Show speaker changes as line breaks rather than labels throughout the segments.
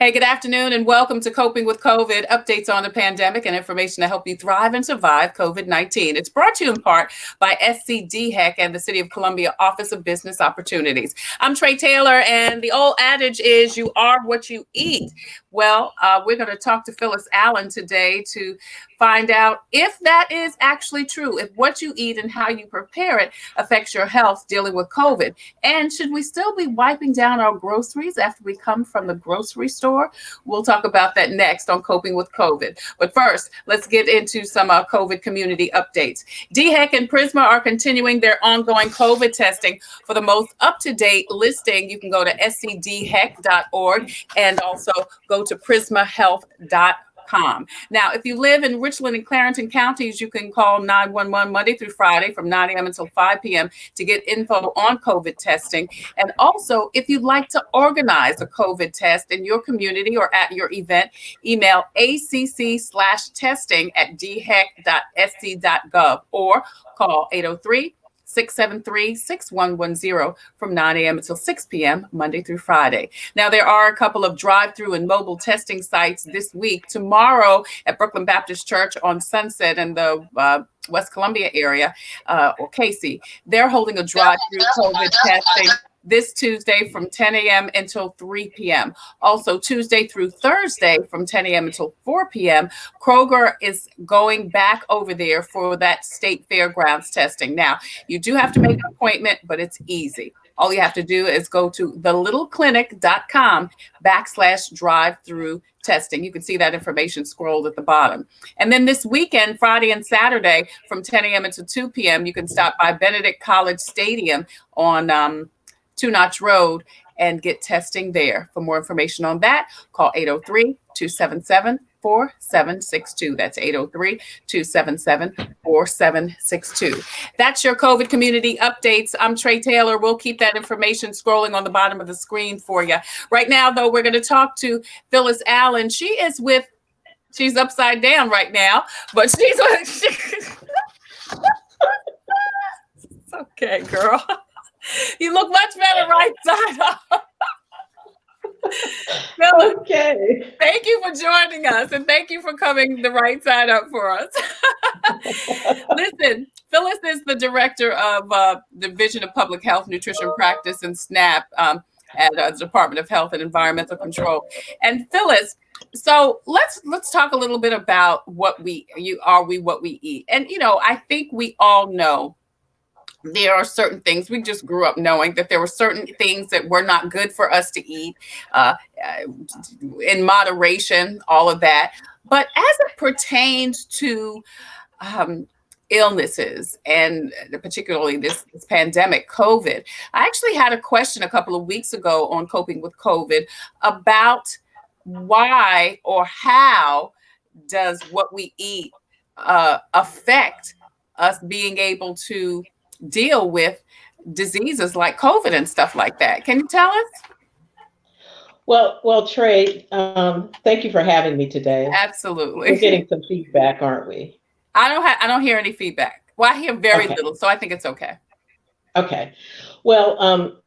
Hey, good afternoon and welcome to Coping with COVID, updates on the pandemic and information to help you thrive and survive COVID-19. It's brought to you in part by SCDHEC and the City of Columbia Office of Business Opportunities. I'm Tre Tailor, and the old adage is you are what you eat. Well, we're going to talk to Phyllis Allen today to find out if that is actually true, if what you eat and how you prepare it affects your health dealing with COVID. And should we still be wiping down our groceries after we come from the grocery store? We'll talk about that next on Coping with COVID. But first, let's get into some COVID community updates. DHEC and Prisma are continuing their ongoing COVID testing. For the most up-to-date listing, you can go to scdhec.org and also go to prismahealth.com. Now, if you live in Richland and Clarendon counties, you can call 911 Monday through Friday from 9 a.m. until 5 p.m. to get info on COVID testing. And also, if you'd like to organize a COVID test in your community or at your event, email acc/testing@dhec.sc.gov or call 803-673-6110 from 9 a.m. until 6 p.m. Monday through Friday. Now, there are a couple of drive-through and mobile testing sites this week. Tomorrow at Brooklyn Baptist Church on Sunset in the West Columbia area, or Casey, they're holding a drive-through COVID testing this Tuesday from 10 a.m. until 3 p.m. Also, Tuesday through Thursday from 10 a.m. until 4 p.m., Kroger is going back over there for that state fairgrounds testing. Now, you do have to make an appointment, but it's easy. All you have to do is go to thelittleclinic.com/drive-through testing. You can see that information scrolled at the bottom. And then this weekend, Friday and Saturday from 10 a.m. until 2 p.m., you can stop by Benedict College Stadium on Two Notch Road and get testing there. For more information on that, call 803-277-4762. That's 803-277-4762. That's your COVID community updates. I'm Tre Tailor. We'll keep that information scrolling on the bottom of the screen for you. Right now, though, we're going to talk to Phyllis Allen. She's upside down right now, but she's it's okay, girl. You look much better right side up. Phyllis,
okay.
Thank you for joining us, and thank you for coming the right side up for us. Listen, Phyllis is the director of the Division of Public Health, Nutrition Practice, and SNAP at the Department of Health and Environmental Control. And Phyllis, so let's talk a little bit about what we eat. And I think we all know there are certain things we just grew up knowing that there were certain things that were not good for us to eat in moderation, all of that. But as it pertains to illnesses and particularly this pandemic, COVID, I actually had a question a couple of weeks ago on Coping with COVID about why or how does what we eat affect us being able to deal with diseases like COVID and stuff like that. Can you tell us?
Well, Tre, thank you for having me today.
Absolutely.
We're getting some feedback, aren't we?
I don't hear any feedback. Well, I hear very little, so I think it's okay.
Okay. Well,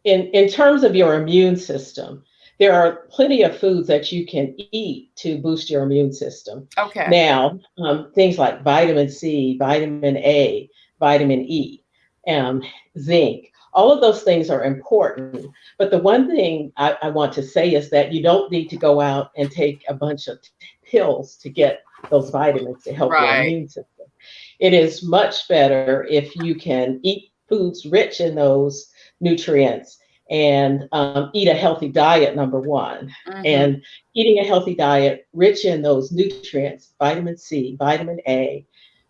in terms of your immune system, there are plenty of foods that you can eat to boost your immune system.
Okay.
Now, things like vitamin C, vitamin A, vitamin E, zinc, all of those things are important. But the one thing I want to say is that you don't need to go out and take a bunch of pills to get those vitamins to help your immune system. It is much better if you can eat foods rich in those nutrients and eat a healthy diet, number one.
Mm-hmm.
And eating a healthy diet rich in those nutrients, vitamin C, vitamin A,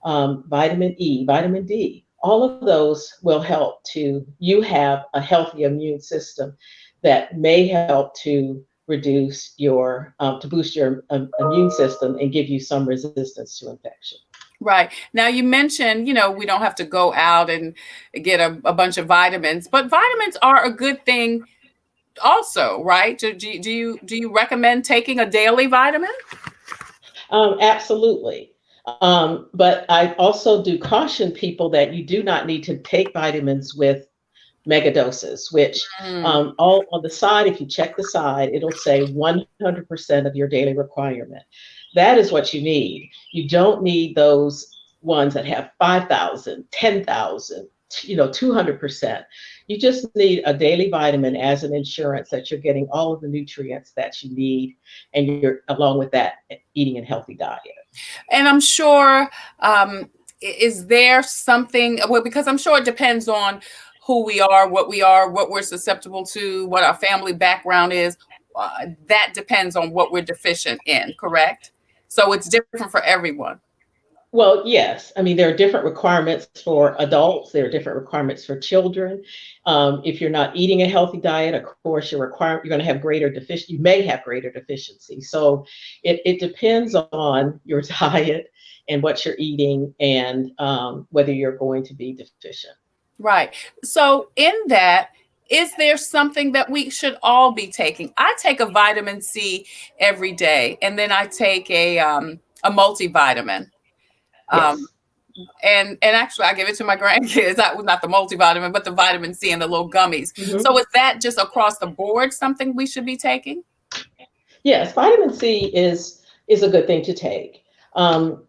vitamin E, vitamin D, all of those will help you have a healthy immune system that may help to reduce to boost your immune system and give you some resistance to infection.
Right. Now you mentioned, we don't have to go out and get a bunch of vitamins, but vitamins are a good thing also, right? Do you recommend taking a daily vitamin?
Absolutely. But I also do caution people that you do not need to take vitamins with megadoses, which
Mm.
all on the side, if you check the side, it'll say 100% of your daily requirement. That is what you need. You don't need those ones that have 5,000, 10,000, 200%. You just need a daily vitamin as an insurance that you're getting all of the nutrients that you need, and you're along with that eating a healthy diet.
And I'm sure, is there something, well, because I'm sure it depends on who we are, what we're susceptible to, what our family background is. That depends on what we're deficient in, correct? So it's different for everyone.
Well, yes. I mean, there are different requirements for adults. There are different requirements for children. If you're not eating a healthy diet, of course, you're going to have greater deficiency. You may have greater deficiency. So it depends on your diet and what you're eating, and whether you're going to be deficient.
Right. So in that, is there something that we should all be taking? I take a vitamin C every day, and then I take a multivitamin. Um,
Yes.
and actually I give it to my grandkids. That was not the multivitamin, but the vitamin C and the little gummies.
Mhm.
So is that just across the board something we should be taking?
Yes, vitamin C is a good thing to take. Um,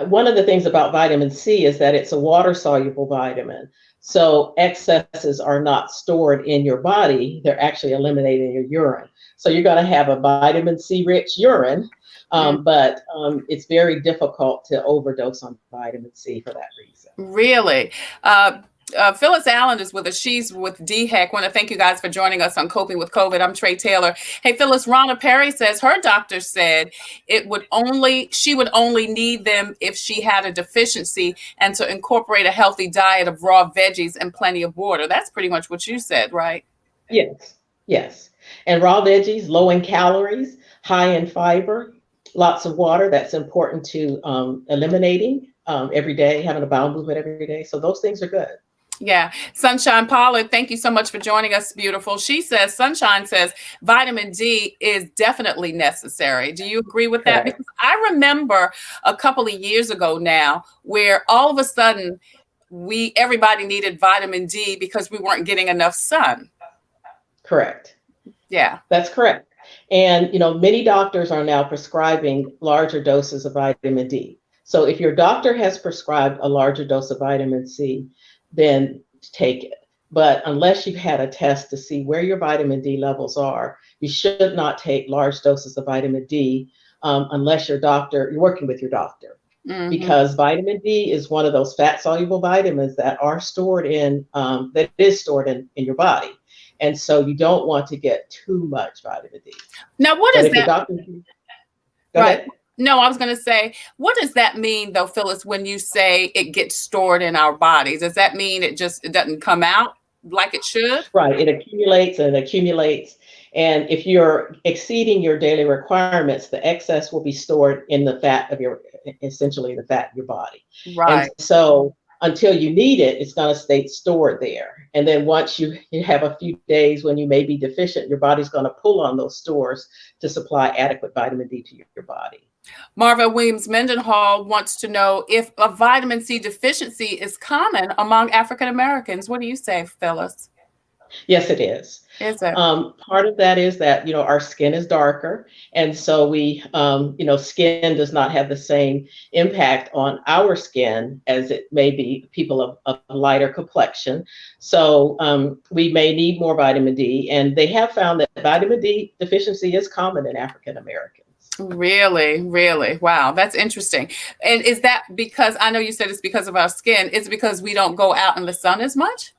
One of the things about vitamin C is that it's a water soluble vitamin. So excesses are not stored in your body, they're actually eliminated in your urine. So you're going to have a vitamin C rich urine,
Mm,
but it's very difficult to overdose on vitamin C for that reason.
really? Uh, Phyllis Allen is with us. She's with DHEC. Want to thank you guys for joining us on Coping with COVID. I'm Tre Tailor. Hey, Phyllis, Rhonda Perry says her doctor said she would only need them if she had a deficiency, and to incorporate a healthy diet of raw veggies and plenty of water. That's pretty much what you said, right?
Yes, yes. And raw veggies, low in calories, high in fiber, lots of water. That's important to eliminating every day, having a bowel movement every day. So those things are good.
Yeah. Sunshine Pollard, thank you so much for joining us, beautiful. Sunshine says vitamin D is definitely necessary. Do you agree with that?
Correct.
Because I remember a couple of years ago now where all of a sudden everybody needed vitamin D because we weren't getting enough sun.
Correct.
Yeah.
That's correct. And many doctors are now prescribing larger doses of vitamin D. So if your doctor has prescribed a larger dose of vitamin C, then take it. But unless you've had a test to see where your vitamin D levels are, you should not take large doses of vitamin D unless you're working with your doctor.
Hmm.
Because vitamin D is one of those fat soluble vitamins that are stored that is stored in your body. And so you don't want to get too much vitamin D.
Now, what
But
is
if your
that?
doctor, go
Right.
ahead.
No, I was going to say, what does that mean, though, Phyllis, when you say it gets stored in our bodies? Does that mean it doesn't come out like it should?
Right. It accumulates and accumulates. And if you're exceeding your daily requirements, the excess will be stored in the fat essentially the fat in your body. And
Right.
so until you need it, it's going to stay stored there. And then once you have a few days when you may be deficient, your body's going to pull on those stores to supply adequate vitamin D to your body.
Marva Williams Mendenhall wants to know if a vitamin C deficiency is common among African Americans. What do you say, Phyllis?
Yes, it is.
Is it?
Part of that is that our skin is darker, and so skin does not have the same impact on our skin as it may be people of a lighter complexion. So we may need more vitamin D, and they have found that vitamin D deficiency is common in African Americans.
Really, really. Wow, that's interesting. And is that because I know you said it's because of our skin? It's because we don't go out in the sun as much?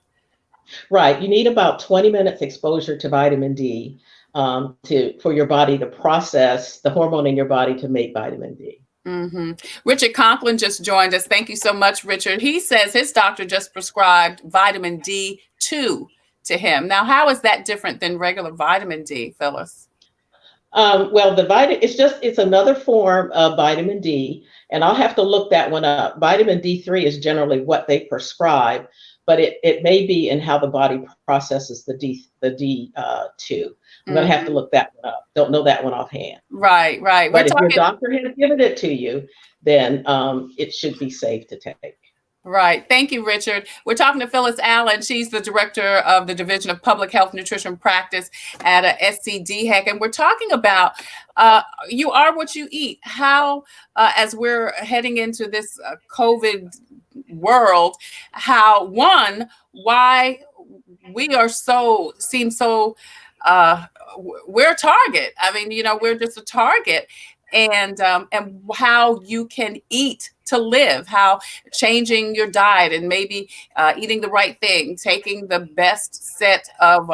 Right. You need about 20 minutes exposure to vitamin D for your body to process the hormone in your body to make vitamin D.
Hmm. Richard Conklin just joined us. Thank you so much, Richard. He says his doctor just prescribed vitamin D2 to him. Now, how is that different than regular vitamin D, Phyllis?
Well, it's another form of vitamin D, and I'll have to look that one up. Vitamin D3 is generally what they prescribe, but it may be in how the body processes the D2. I'm going to have to
Hmm.
look that one up. Don't know that one offhand.
Right, right. We're
But if your
talking.
doctor has given it to you, then it should be safe to take.
Right. Thank you, Richard. We're talking to Phyllis Allen. She's the director of the Division of Public Health Nutrition Practice at SCDHEC. And we're talking about you are what you eat. How, as we're heading into this COVID world, how one, why we are so, seem so, uh, we're a target. I mean, we're just a target. And how you can eat to live, how changing your diet and maybe eating the right thing, taking the best set of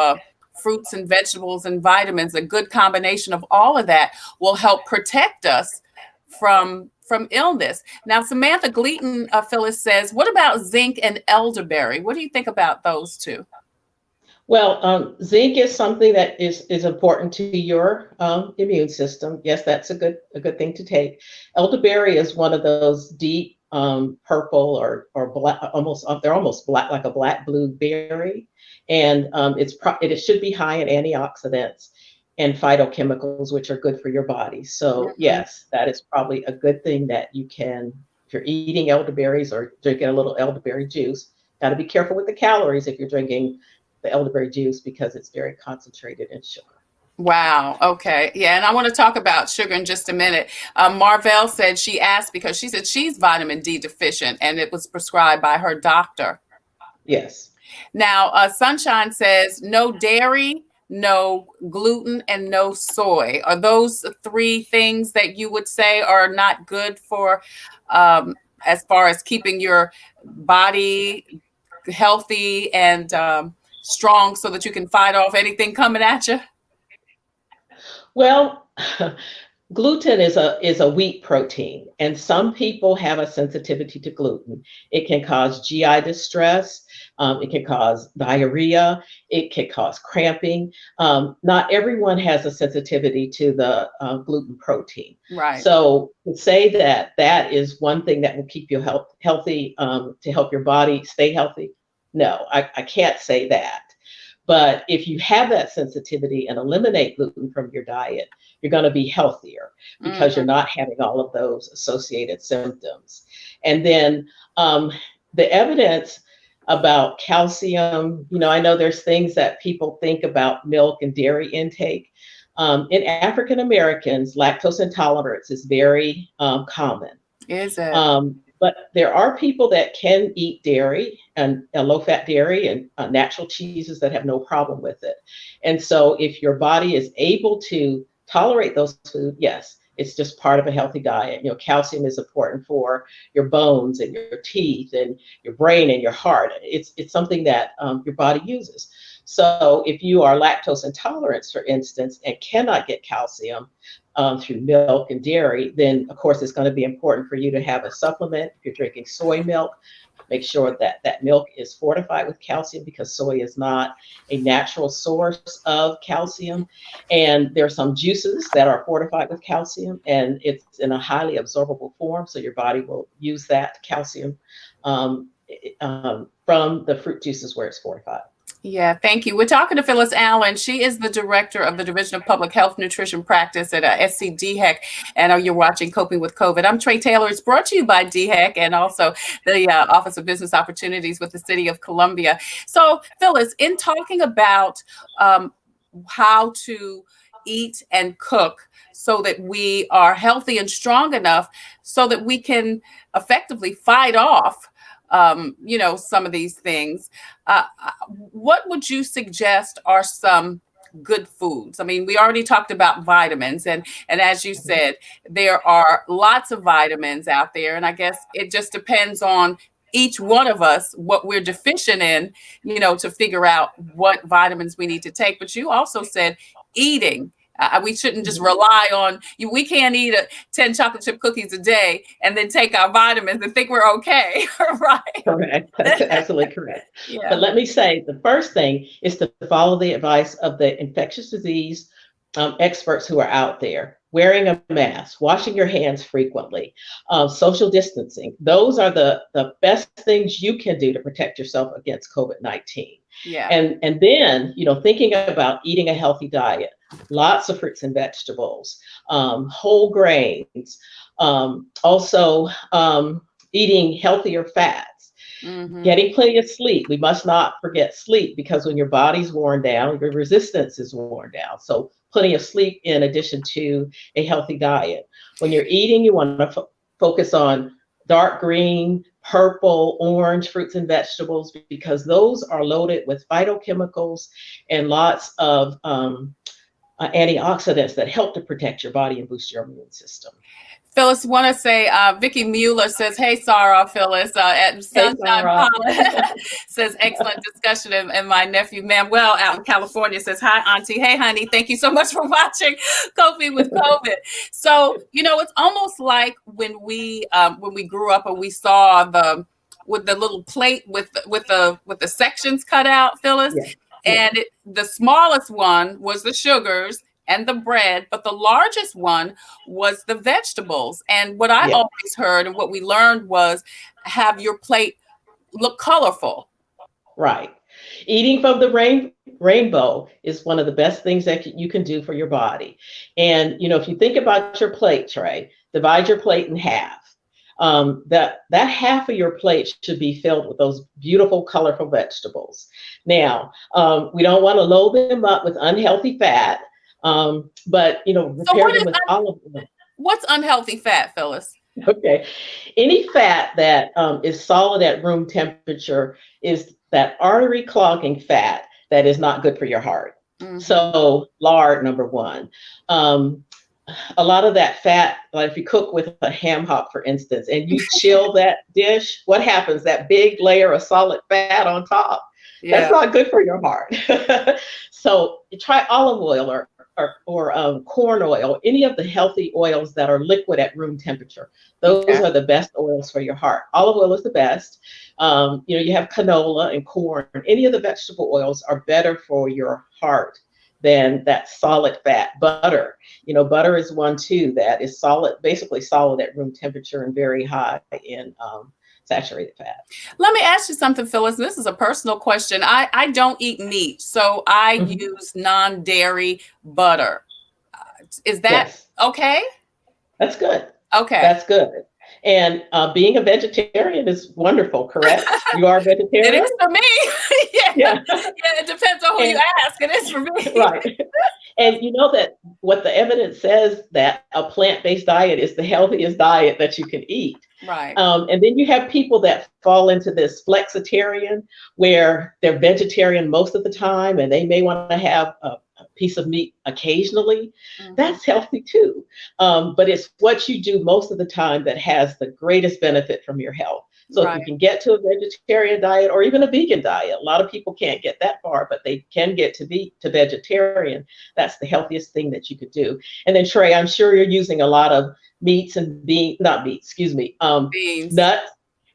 fruits and vegetables and vitamins, a good combination of all of that will help protect us from illness. Now, Samantha Gleaton, Phyllis says, what about zinc and elderberry? What do you think about those two?
Well, zinc is something that is important to your immune system. Yes, that's a good thing to take. Elderberry is one of those deep purple or black, almost they're almost black, like a black blueberry, and it should be high in antioxidants and phytochemicals, which are good for your body. So
Mhm.
yes, that is probably a good thing that you can, if you're eating elderberries or drinking a little elderberry juice. Got to be careful with the calories if you're drinking the elderberry juice because it's very concentrated in sugar.
Wow. Okay. Yeah. And I want to talk about sugar in just a minute. Marvell said she asked because she said she's vitamin D deficient and it was prescribed by her doctor.
Yes.
Now, Sunshine says no dairy, no gluten, and no soy. Are those three things that you would say are not good for, as far as keeping your body healthy and strong so that you can fight off anything coming at you?
Well, gluten is a wheat protein, and some people have a sensitivity to gluten. It can cause GI distress. It can cause diarrhea. It can cause cramping. Not everyone has a sensitivity to the gluten protein.
Right.
So to say that that is one thing that will keep you healthy to help your body stay healthy, no, I can't say that. But if you have that sensitivity and eliminate gluten from your diet, you're going to be healthier because you're
Mhm.
not having all of those associated symptoms. And then the evidence about calcium, I know there's things that people think about milk and dairy intake. In African Americans, lactose intolerance is very common.
Is it?
But there are people that can eat dairy and low fat dairy and natural cheeses that have no problem with it. And so, if your body is able to tolerate those foods, yes, it's just part of a healthy diet. Calcium is important for your bones and your teeth and your brain and your heart. It's something that your body uses. So, if you are lactose intolerant, for instance, and cannot get calcium, through milk and dairy, then of course it's going to be important for you to have a supplement. If you're drinking soy milk, make sure that that milk is fortified with calcium because soy is not a natural source of calcium. And there are some juices that are fortified with calcium and it's in a highly absorbable form. So your body will use that calcium um, from the fruit juices where it's fortified.
Yeah, thank you. We're talking to Phyllis Allen. She is the director of the Division of Public Health Nutrition Practice at SCDHEC. And you're watching Coping with COVID. I'm Tre Tailor. It's brought to you by DHEC and also the Office of Business Opportunities with the City of Columbia. So, Phyllis, in talking about how to eat and cook so that we are healthy and strong enough so that we can effectively fight off some of these things. What would you suggest are some good foods? I mean, we already talked about vitamins, and as you said, there are lots of vitamins out there, and I guess it just depends on each one of us what we're deficient in, to figure out what vitamins we need to take. But you also said eating. We shouldn't just
Mhm.
rely on you. We can't eat 10 chocolate chip cookies a day and then take our vitamins and think we're okay. Right.
Correct. That's absolutely correct. But
Yeah.
let me say the first thing is to follow the advice of the infectious disease experts who are out there. Wearing a mask, washing your hands frequently, social distancing. Those are the best things you can do to protect yourself against COVID-19.
Yeah.
And then, thinking about eating a healthy diet, lots of fruits and vegetables, whole grains, also eating healthier fats.
Mm-hmm.
Getting plenty of sleep. We must not forget sleep, because when your body's worn down, your resistance is worn down. So plenty of sleep in addition to a healthy diet. When you're eating, you want to focus on dark green, purple, orange fruits and vegetables, because those are loaded with phytochemicals and lots of antioxidants that help to protect your body and boost your immune system.
Phyllis, want to say, Vicky Mueller says, "Hey, Sarah." Phyllis at
Hey,
Sunshine
Sarah.
Pollen says, "Excellent discussion." And my nephew Manuel out in California says, "Hi, Auntie. Hey, honey. Thank you so much for watching Coping with COVID." So, it's almost like when we grew up and we saw with the little plate with the sections cut out, Phyllis,
Yeah. Yeah.
and the smallest one was the sugars and the bread, but the largest one was the vegetables. And what I
Yeah.
always heard and what we learned was have your plate look colorful.
Right. Eating from the rainbow is one of the best things that you can do for your body. And if you think about your plate tray, divide your plate in half. That half of your plate should be filled with those beautiful, colorful vegetables. Now, we don't want to load them up with unhealthy fat, but
So
repair them with olive oil.
what's unhealthy fat, Phyllis?
Okay. Any fat that is solid at room temperature is that artery clogging fat that is not good for your heart.
Mm-hmm.
So, lard, number one. A lot of that fat, like if you cook with a ham hock, for instance, and you chill that dish, what happens? That big layer of solid fat on top. That's not good for your heart. So try olive oil or corn oil, any of the healthy oils that are liquid at room temperature. Those are the best oils for your heart. Olive oil is the best. You have canola and corn. Any of the vegetable oils are better for your heart than that solid fat. Butter. Butter is one too that is solid, basically solid at room temperature and very high in saturated fat.
Let me ask you something, Phyllis. This is a personal question. I don't eat meat, so I use non-dairy butter. Is that okay?
That's good.
Okay.
That's good. And being a vegetarian is wonderful, correct? You are a vegetarian?
It is for me.
Yeah.
It depends on who you ask. It is for me.
Right. And you know that what the evidence says, that a plant-based diet is the healthiest diet that you can eat.
Right.
And then you have people that fall into this flexitarian, where they're vegetarian most of the time, and they may want to have a piece of meat occasionally. That's healthy too. But it's what you do most of the time that has the greatest benefit from your health. So if you can get to a vegetarian diet or even a vegan diet, a lot of people can't get that far, but they can get to vegetarian. That's the healthiest thing that you could do. And then Trey, I'm sure you're using a lot of meats and beans, not meats, excuse me,
beans,
nuts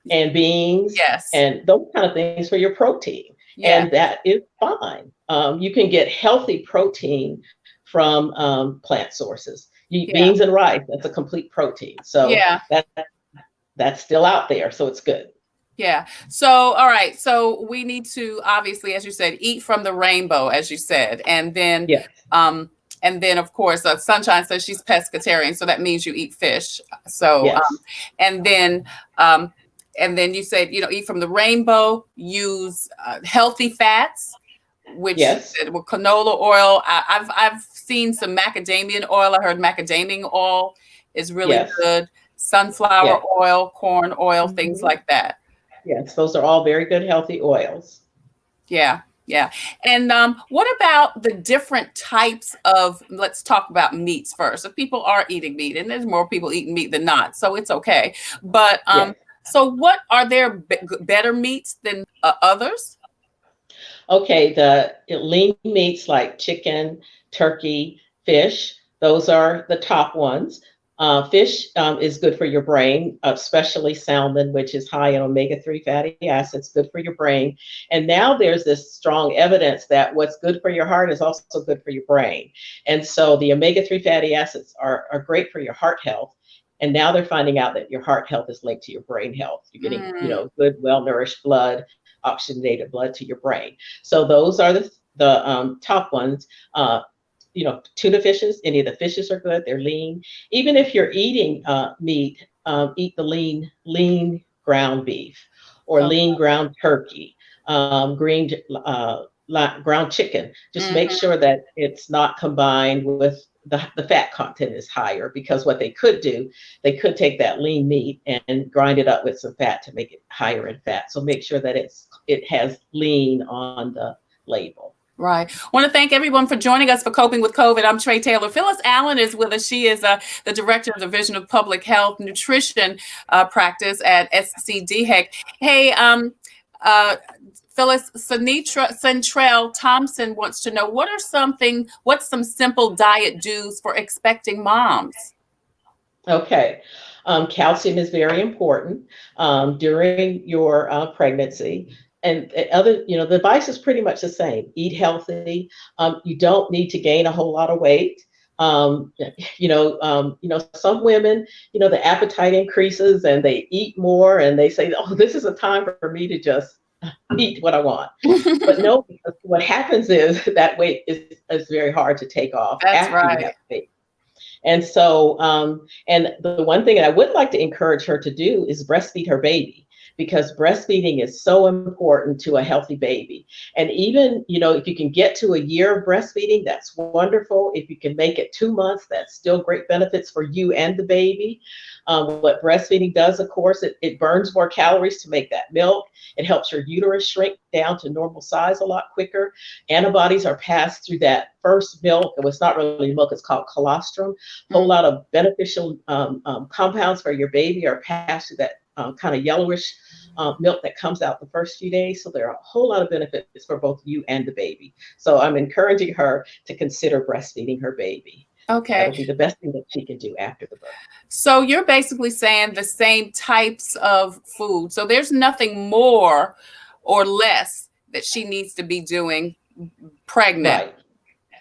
and beans, and those kind of things for your protein. And that is fine. You can get healthy protein from plant sources. Beans and rice, that's a complete protein. So that's still out there. So it's good.
Yeah. So, all right. So we need to, obviously, as you said, eat from the rainbow, as you said. And then, of course, Sunshine says she's pescatarian. So that means you eat fish. So, and then you said, eat from the rainbow, use healthy fats, which with canola oil. I've seen some macadamia oil. I heard macadamia oil is really good. Sunflower oil, corn oil, things like that.
Yes, those are all very good, healthy oils.
Yeah. And what about the different types of, let's talk about meats first. If people are eating meat, and there's more people eating meat than not, so it's okay. But so what are there better meats than others?
Okay, the lean meats like chicken, turkey, fish, those are the top ones. Fish is good for your brain, especially salmon, which is high in omega-3 fatty acids, good for your brain. And now there's this strong evidence that what's good for your heart is also good for your brain. And so the omega-3 fatty acids are great for your heart health. And now they're finding out that your heart health is linked to your brain health. You're getting, good, well-nourished blood, oxygenated blood to your brain. So those are the top ones. Tuna fishes, any of the fishes are good. They're lean. Even if you're eating meat, eat the lean ground beef or
Okay.
lean ground turkey, green ground chicken. Just make
Mhm.
sure that it's not combined with the fat content is higher, because what they could do, they could take that lean meat and grind it up with some fat to make it higher in fat. So make sure that it has lean on the label.
Right. Want to thank everyone for joining us for Coping with COVID. I'm Tre Tailor. Phyllis Allen is with us. She is the Director of the Division of Public Health Nutrition Practice at SCDHEC. Hey, uh, Phyllis, Centrell Thompson wants to know what's some simple diet do's for expecting moms?
Okay. Calcium is very important during your pregnancy. And the advice is pretty much the same. Eat healthy. You don't need to gain a whole lot of weight. Um, some women, the appetite increases and they eat more and they say, "Oh, this is a time for me to just eat what I want." But no, because what happens is that weight is very hard to take off
That's
after you
right.
have weight. And so, and the one thing that I would like to encourage her to do is breastfeed her baby, because breastfeeding is so important to a healthy baby. And even, if you can get to a year of breastfeeding, that's wonderful. If you can make it 2 months, that's still great benefits for you and the baby. What breastfeeding does, of course, it burns more calories to make that milk. It helps your uterus shrink down to normal size a lot quicker. Antibodies are passed through that first milk. It was not really milk, it's called colostrum. A whole
Mm.
lot of beneficial compounds for your baby are passed through that kind of yellowish milk that comes out the first few days. So there are a whole lot of benefits for both you and the baby. So I'm encouraging her to consider breastfeeding her baby.
Okay.
That'll be the best thing that she can do after the birth.
So you're basically saying the same types of food. So there's nothing more or less that she needs to be doing pregnant.
Right.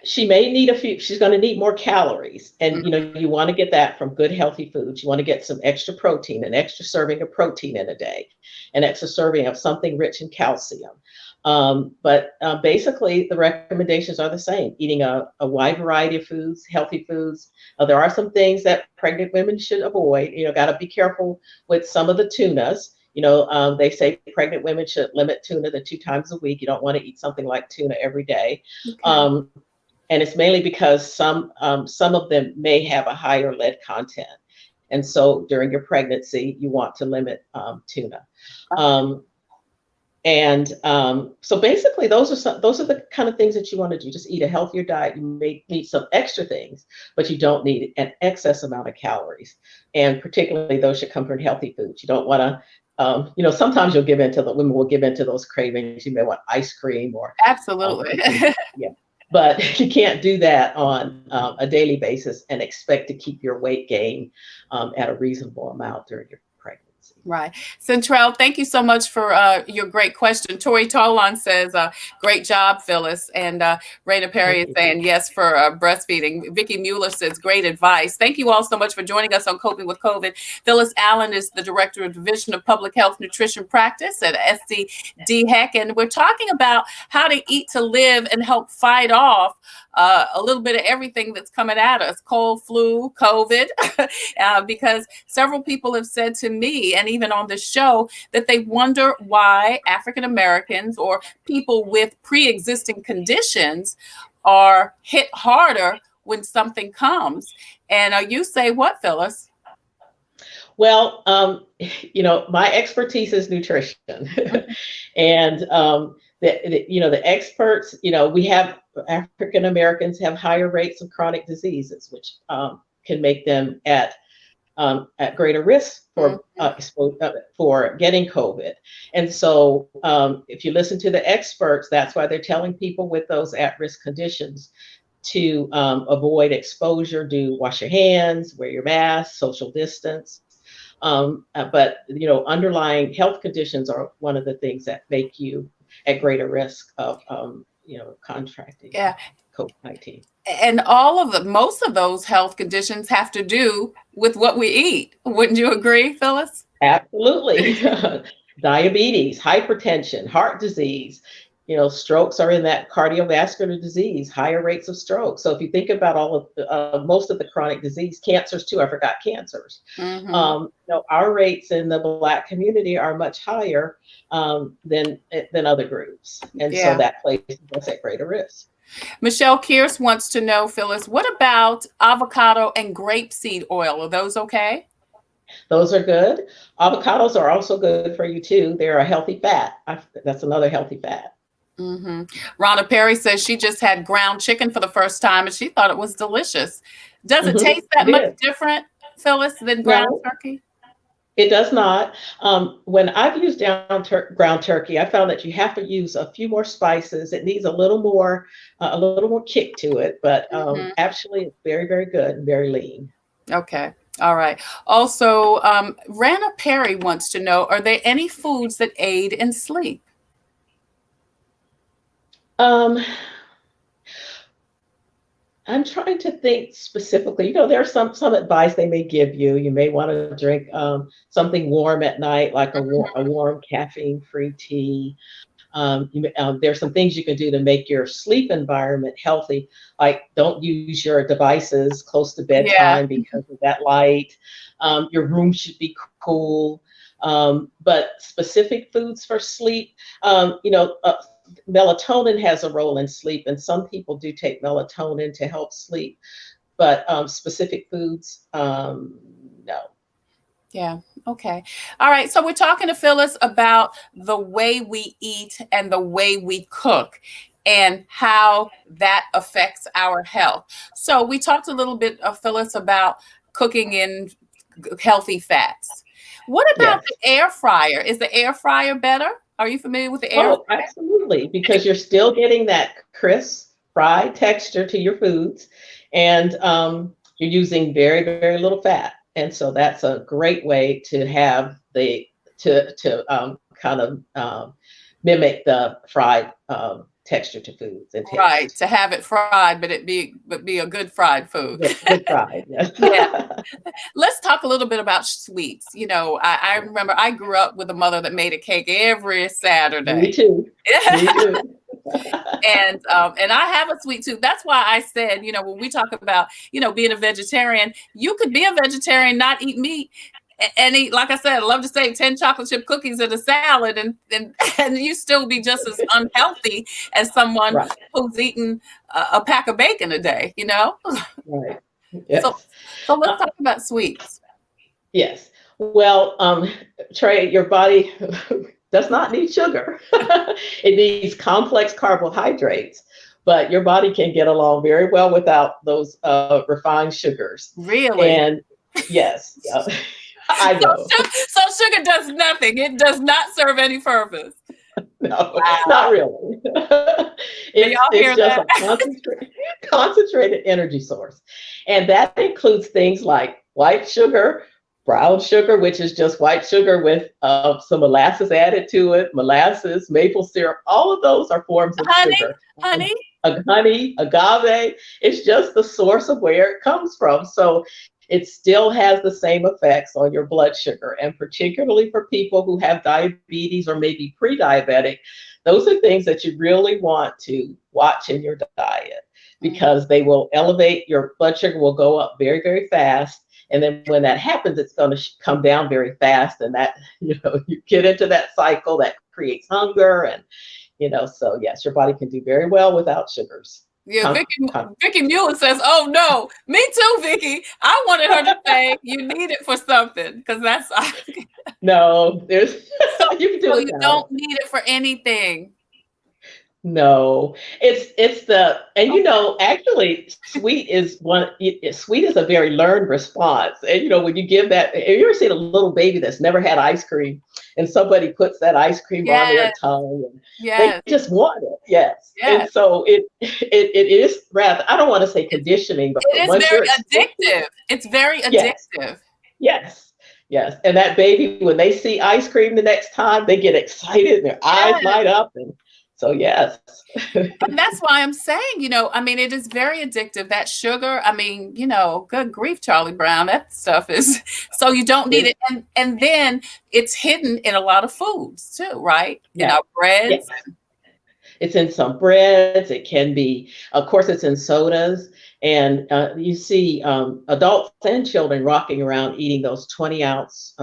She may need she's going to need more calories. And,
Mm.
you want to get that from good, healthy foods. You want to get some extra protein, an extra serving of protein in a day, an extra serving of something rich in calcium. But basically, the recommendations are the same: eating a wide variety of foods, healthy foods. There are some things that pregnant women should avoid. Got to be careful with some of the tunas. They say pregnant women should limit tuna to 2 times a week. You don't want to eat something like tuna every day.
Okay.
Um, and it's mainly because some of them may have a higher lead content, and so during your pregnancy, you want to limit tuna. Um, so basically, those are the kind of things that you want to do. Just eat a healthier diet. You may need some extra things, but you don't need an excess amount of calories. And particularly, those should come from healthy foods. You don't want to. Sometimes women will give into those cravings. You may want ice cream or
Absolutely.
cookies. Yeah, but you can't do that on a daily basis and expect to keep your weight gain at a reasonable amount during your pregnancy.
Right. Centrell, thank you so much for your great question. Tori Tolan says, great job, Phyllis. And Raina Perry
Thank
is
you.
saying yes for breastfeeding. Vicky Mueller says, great advice. Thank you all so much for joining us on Coping with COVID. Phyllis Allen is the Director of Division of Public Health Nutrition Practice at SCDHEC. And we're talking about how to eat to live and help fight off a little bit of everything that's coming at us: cold, flu, COVID, because several people have said to me, and even on the show, that they wonder why African Americans or people with pre-existing conditions are hit harder when something comes. And you say what, Phyllis?
Well, my expertise is nutrition, and the experts, we have African Americans have higher rates of chronic diseases, which can make them at greater risk for getting COVID. And so, if you listen to the experts, that's why they're telling people with those at-risk conditions to avoid exposure, do wash your hands, wear your mask, social distance. But underlying health conditions are one of the things that make you at greater risk of contracting
Yeah.
COVID-19.
And most of those health conditions have to do with what we eat. Wouldn't you agree, Phyllis?
Absolutely. Diabetes, hypertension, heart disease, strokes are in that cardiovascular disease, higher rates of stroke. So if you think about all of most of the chronic disease, cancers too, I forgot cancers.
Hmm.
Our rates in the Black community are much higher than other groups, and so
Yeah.
that places us at greater risk.
Michelle Kearse wants to know, Phyllis, what about avocado and grapeseed oil? Are those okay?
Those are good. Avocados are also good for you too. They're a healthy fat. That's another healthy fat.
Hmm. Rhonda Perry says she just had ground chicken for the first time and she thought it was delicious. Does it taste that
It
much
is.
different, Phyllis, than ground
No,
turkey?
it does not. When I've used ground turkey, I found that you have to use a few more spices. It needs a little more kick to it. But
Hmm.
actually, it's very, very good and very lean.
Okay. All right. Also, Rana Perry wants to know, are there any foods that aid in sleep?
Um, I'm trying to think specifically. There's some advice they may give you. You may want to drink something warm at night, like a warm caffeine-free tea. There's some things you can do to make your sleep environment healthy, like don't use your devices close to
Yeah.
bedtime because of that light. Your room should be cool. But specific foods for sleep, melatonin has a role in sleep, and some people do take melatonin to help sleep. But specific foods, no.
Yeah. Okay. All right. So we're talking to Phyllis about the way we eat and the way we cook and how that affects our health. So we talked a little bit, Phyllis, about cooking in healthy fats. What about
Yes.
the air fryer? Is the air fryer better? Are you familiar with the air
Oh,
fryer?
absolutely, because you're still getting that crisp fried texture to your foods, and you're using very, very little fat. And so that's a great way to have to kind of mimic the fried texture to foods and
Right.
taste.
To have it fried, but be a good fried food.
Good fried, yes.
Yeah. Let's talk a little bit about sweets. I remember I grew up with a mother that made a cake every
Me
Saturday.
too. Me too.
And I have a sweet tooth. That's why I said, when we talk about, being a vegetarian, you could be a vegetarian, not eat meat, and eat, like I said, I love to say 10 chocolate chip cookies and a salad, and you still be just as unhealthy as someone
Right,
who's eating a pack of bacon a day,
right.
So,
Yes.
so let's
Uh,
talk about sweets.
Yes. Well, Trey, your body does not need sugar. It needs complex carbohydrates, but your body can get along very well without those refined sugars.
Really?
And yes, yeah, I know.
So sugar does nothing. It does not serve any purpose.
No, not
Wow.
really.
Do y'all
It's
hear
just
that?
a concentrated energy source. And that includes things like white sugar, brown sugar, which is just white sugar with some molasses added to it, molasses, maple syrup, all of those are forms of
Honey,
sugar.
honey.
Honey, agave, it's just the source of where it comes from. So it still has the same effects on your blood sugar. And particularly for people who have diabetes or maybe pre diabetic, those are things that you really want to watch in your diet
Mm.
because they will elevate your blood sugar, will go up very, very fast. And then when that happens, it's going to come down very fast. And that, you get into that cycle that creates hunger. And, so yes, your body can do very well without sugars.
Yeah,
Con-
Vicky,
con-
Vicky Mueller says, "Oh no, me too, Vicky." I wanted her to say, "You need it for something," because that's
no, there's,
so.
you can do
So you
without
don't
it.
need it for anything.
No, it's the and
Okay.
actually sweet is a very learned response. And when you give that, have you ever seen a little baby that's never had ice cream and somebody puts that ice cream on their
Yes,
tongue and they
yes,
just want it. Yes. And
yes.
so it is rather, I don't want to say
It's,
conditioning, but
it is
once
very
you're exposed to it,
addictive. It's very
yes,
addictive.
yes. Yes, and that baby, when they see ice cream the next time, they get excited and their eyes
Yes.
light up. And so, yes.
And that's why I'm saying, I mean, it is very addictive. That sugar, I mean, good grief, Charlie Brown, that stuff is so you don't need
It,
it. And then it's hidden in a lot of foods too, right? In
yes,
our breads.
yes, It's in some breads. It can be, of course, it's in sodas. And you see adults and children rocking around eating those 20-ounce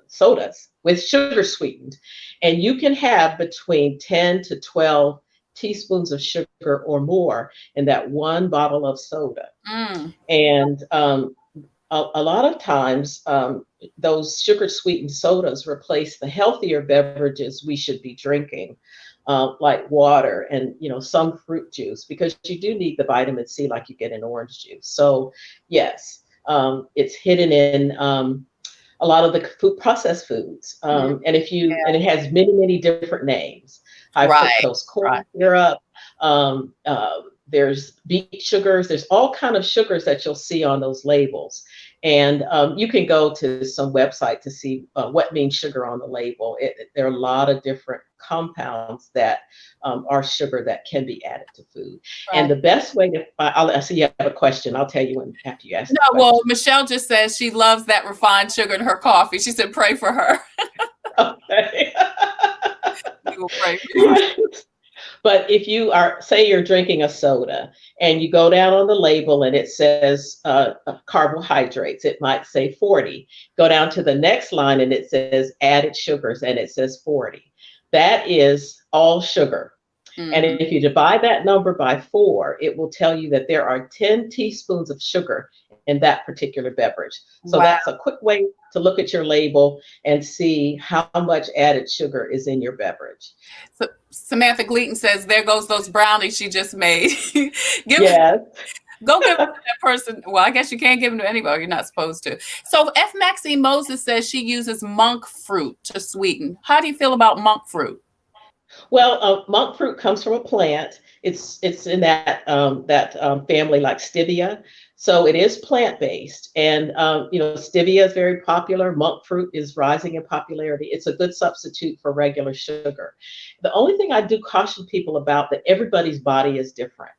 sodas with sugar sweetened. And you can have between 10 to 12 teaspoons of sugar or more in that one bottle of soda.
Mm.
And a lot of times, those sugar sweetened sodas replace the healthier beverages we should be drinking, like water and some fruit juice, because you do need the vitamin C like you get in orange juice. So yes, it's hidden in a lot of the food processed foods,
Mhm.
and it has many different names: high
Right,
fructose corn
right.
syrup. There's beet sugars. There's all kind of sugars that you'll see on those labels, and you can go to some website to see what means sugar on the label. There are a lot of different compounds that are sugar that can be added to food. And
Right.
the best way to, I see you have a question. I'll tell you when after you ask
No,
the
well,
question.
Michelle just says she loves that refined sugar in her coffee. She said, pray for her.
Okay.
We will pray for you.
Yes. But if you are, say you're drinking a soda and you go down on the label and it says carbohydrates, it might say 40. Go down to the next line and it says added sugars and it says 40. That is all sugar. And
Mhm.
if you divide that number by 4, it will tell you that there are 10 teaspoons of sugar in that particular beverage. So
Wow.
that's a quick way to look at your label and see how much added sugar is in your beverage.
So Samantha Gleaton says, there goes those brownies she just made.
Yes.
Go give them to that person. Well, I guess you can't give them to anybody. You're not supposed to. So F. Maxine Moses says she uses monk fruit to sweeten. How do you feel about monk fruit?
Well, monk fruit comes from a plant. It's in that family like stevia, so it is plant based. And stevia is very popular. Monk fruit is rising in popularity. It's a good substitute for regular sugar. The only thing I do caution people about that everybody's body is different.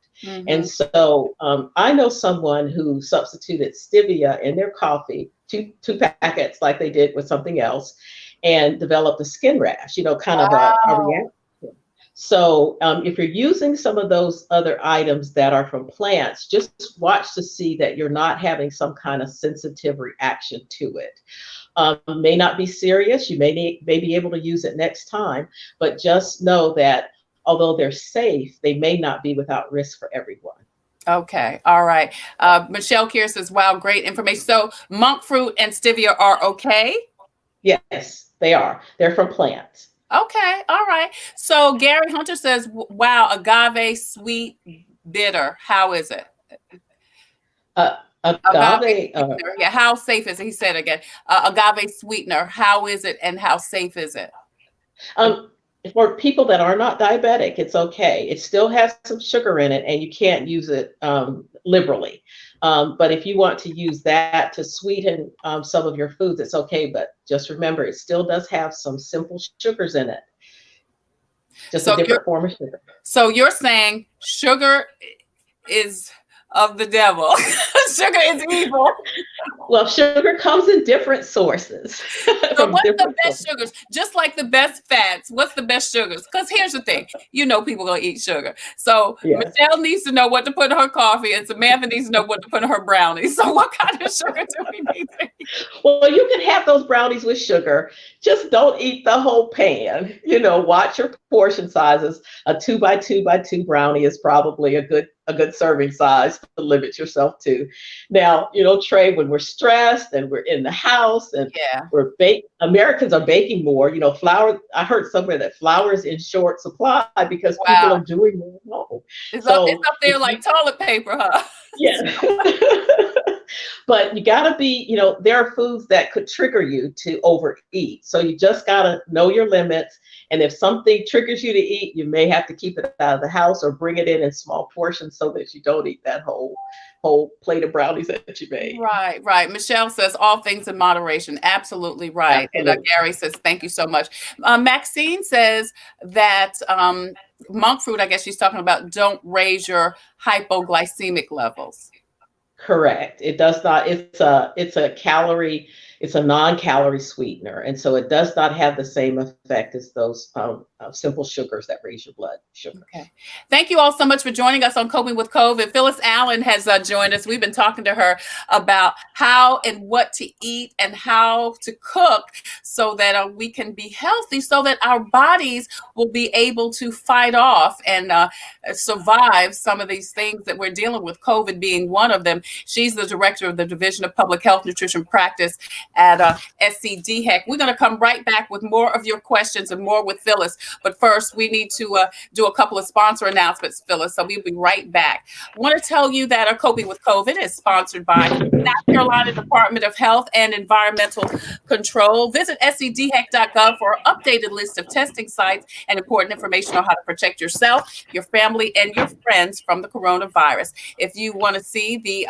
And
Hmm.
so I know someone who substituted stevia in their coffee, two packets like they did with something else, and developed a skin rash, kind of a
Wow.
reaction. So if you're using some of those other items that are from plants, just watch to see that you're not having some kind of sensitive reaction to it. May not be serious. You may be able to use it next time, but just know that although they're safe, they may not be without risk for everyone.
Okay. All right. Michelle Keir says, wow, great information. So monk fruit and stevia are okay.
Yes, they are. They're from plants.
Okay. All right. So Gary Hunter says, wow, agave sweet bitter. How is it?
Uh,
Agave
Agave.
sweetener. Yeah. How safe is it? He said again, agave sweetener. How is it and how safe is it?
Um, for people that are not diabetic, it's okay. It still has some sugar in it, and you can't use it liberally. But if you want to use that to sweeten some of your foods, it's okay. But just remember, it still does have some simple sugars in it, just a
So you're
different form of sugar.
saying sugar is of the devil. Sugar is evil.
Well, sugar comes in different sources
So
from
what's the
different
best
sources.
sugars? Just like the best fats, what's the best sugars? Because here's the thing, people gonna eat sugar. So
Yes.
Michelle needs to know what to put in her coffee, and Samantha needs to know what to put in her brownies. So what kind of sugar do we need to eat?
Well, you can have those brownies with sugar. Just don't eat the whole pan. Watch your portion sizes. A 2 by 2 by 2 brownie is probably a good serving size to limit yourself to. Now, Trey, when we're stressed and we're in the house and
Yeah.
Americans are baking more. Flour. I heard somewhere that flour is in short supply because people
Wow.
are doing more at home.
It's
So
up
if
there
you
like toilet paper, huh?
yeah. But you got to be, there are foods that could trigger you to overeat. So you just got to know your limits. And if something triggers you to eat, you may have to keep it out of the house or bring it in small portions so that you don't eat that whole plate of brownies that you made.
Right, right. Michelle says all things in moderation. Absolutely right. And
Absolutely.
Gary says, thank you so much. Maxine says that monk fruit, I guess she's talking about, don't raise your hypoglycemic levels.
Correct. It does not. It's a calorie It's a non-calorie sweetener, and so it does not have the same effect as those simple sugars that raise your blood sugar.
Okay. Thank you all so much for joining us on Coping with COVID. Phyllis Allen has joined us. We've been talking to her about how and what to eat and how to cook so that we can be healthy, so that our bodies will be able to fight off and survive some of these things that we're dealing with, COVID being one of them. She's the director of the Division of Public Health Nutrition Practice at SCDHEC. We're going to come right back with more of your questions and more with Phyllis. But first, we need to do a couple of sponsor announcements, Phyllis. So we'll be right back. I want to tell you that our Coping with COVID is sponsored by South Carolina Department of Health and Environmental Control. Visit scdhec.gov for an updated list of testing sites and important information on how to protect yourself, your family, and your friends from the coronavirus. If you want to see the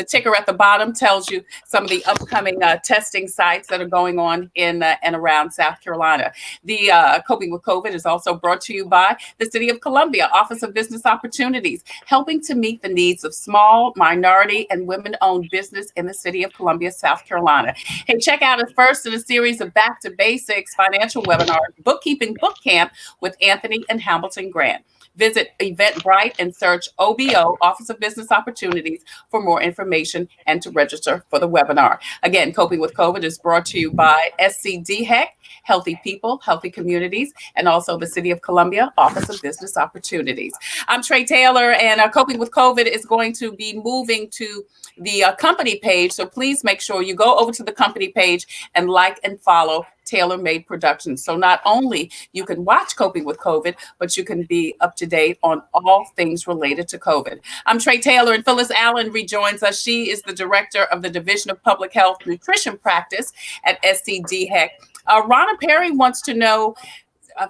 ticker at the bottom tells you some of the upcoming testing sites that are going on in and around South Carolina. The Coping with COVID is also brought to you by the City of Columbia Office of Business Opportunities, helping to meet the needs of small, minority, and women-owned business in the City of Columbia, South Carolina. Hey, check out the first in a series of Back to Basics financial webinars, Bookkeeping Boot Camp with Anthony and Hamilton Grant. Visit Eventbrite and search OBO, Office of Business Opportunities, for more information and to register for the webinar. Again, Coping with COVID is brought to you by SCDHEC, Healthy People, Healthy Communities, and also the City of Columbia, Office of Business Opportunities. I'm Tre Tailor, and Coping with COVID is going to be moving to the company page. So please make sure you go over to the company page and like and follow Tailor Made Productions. So not only you can watch Coping with COVID, but you can be up to date on all things related to COVID. I'm Tre Tailor, and Phyllis Allen rejoins us. She is the director of the Division of Public Health Nutrition Practice at SCDHEC. Ronna Perry wants to know,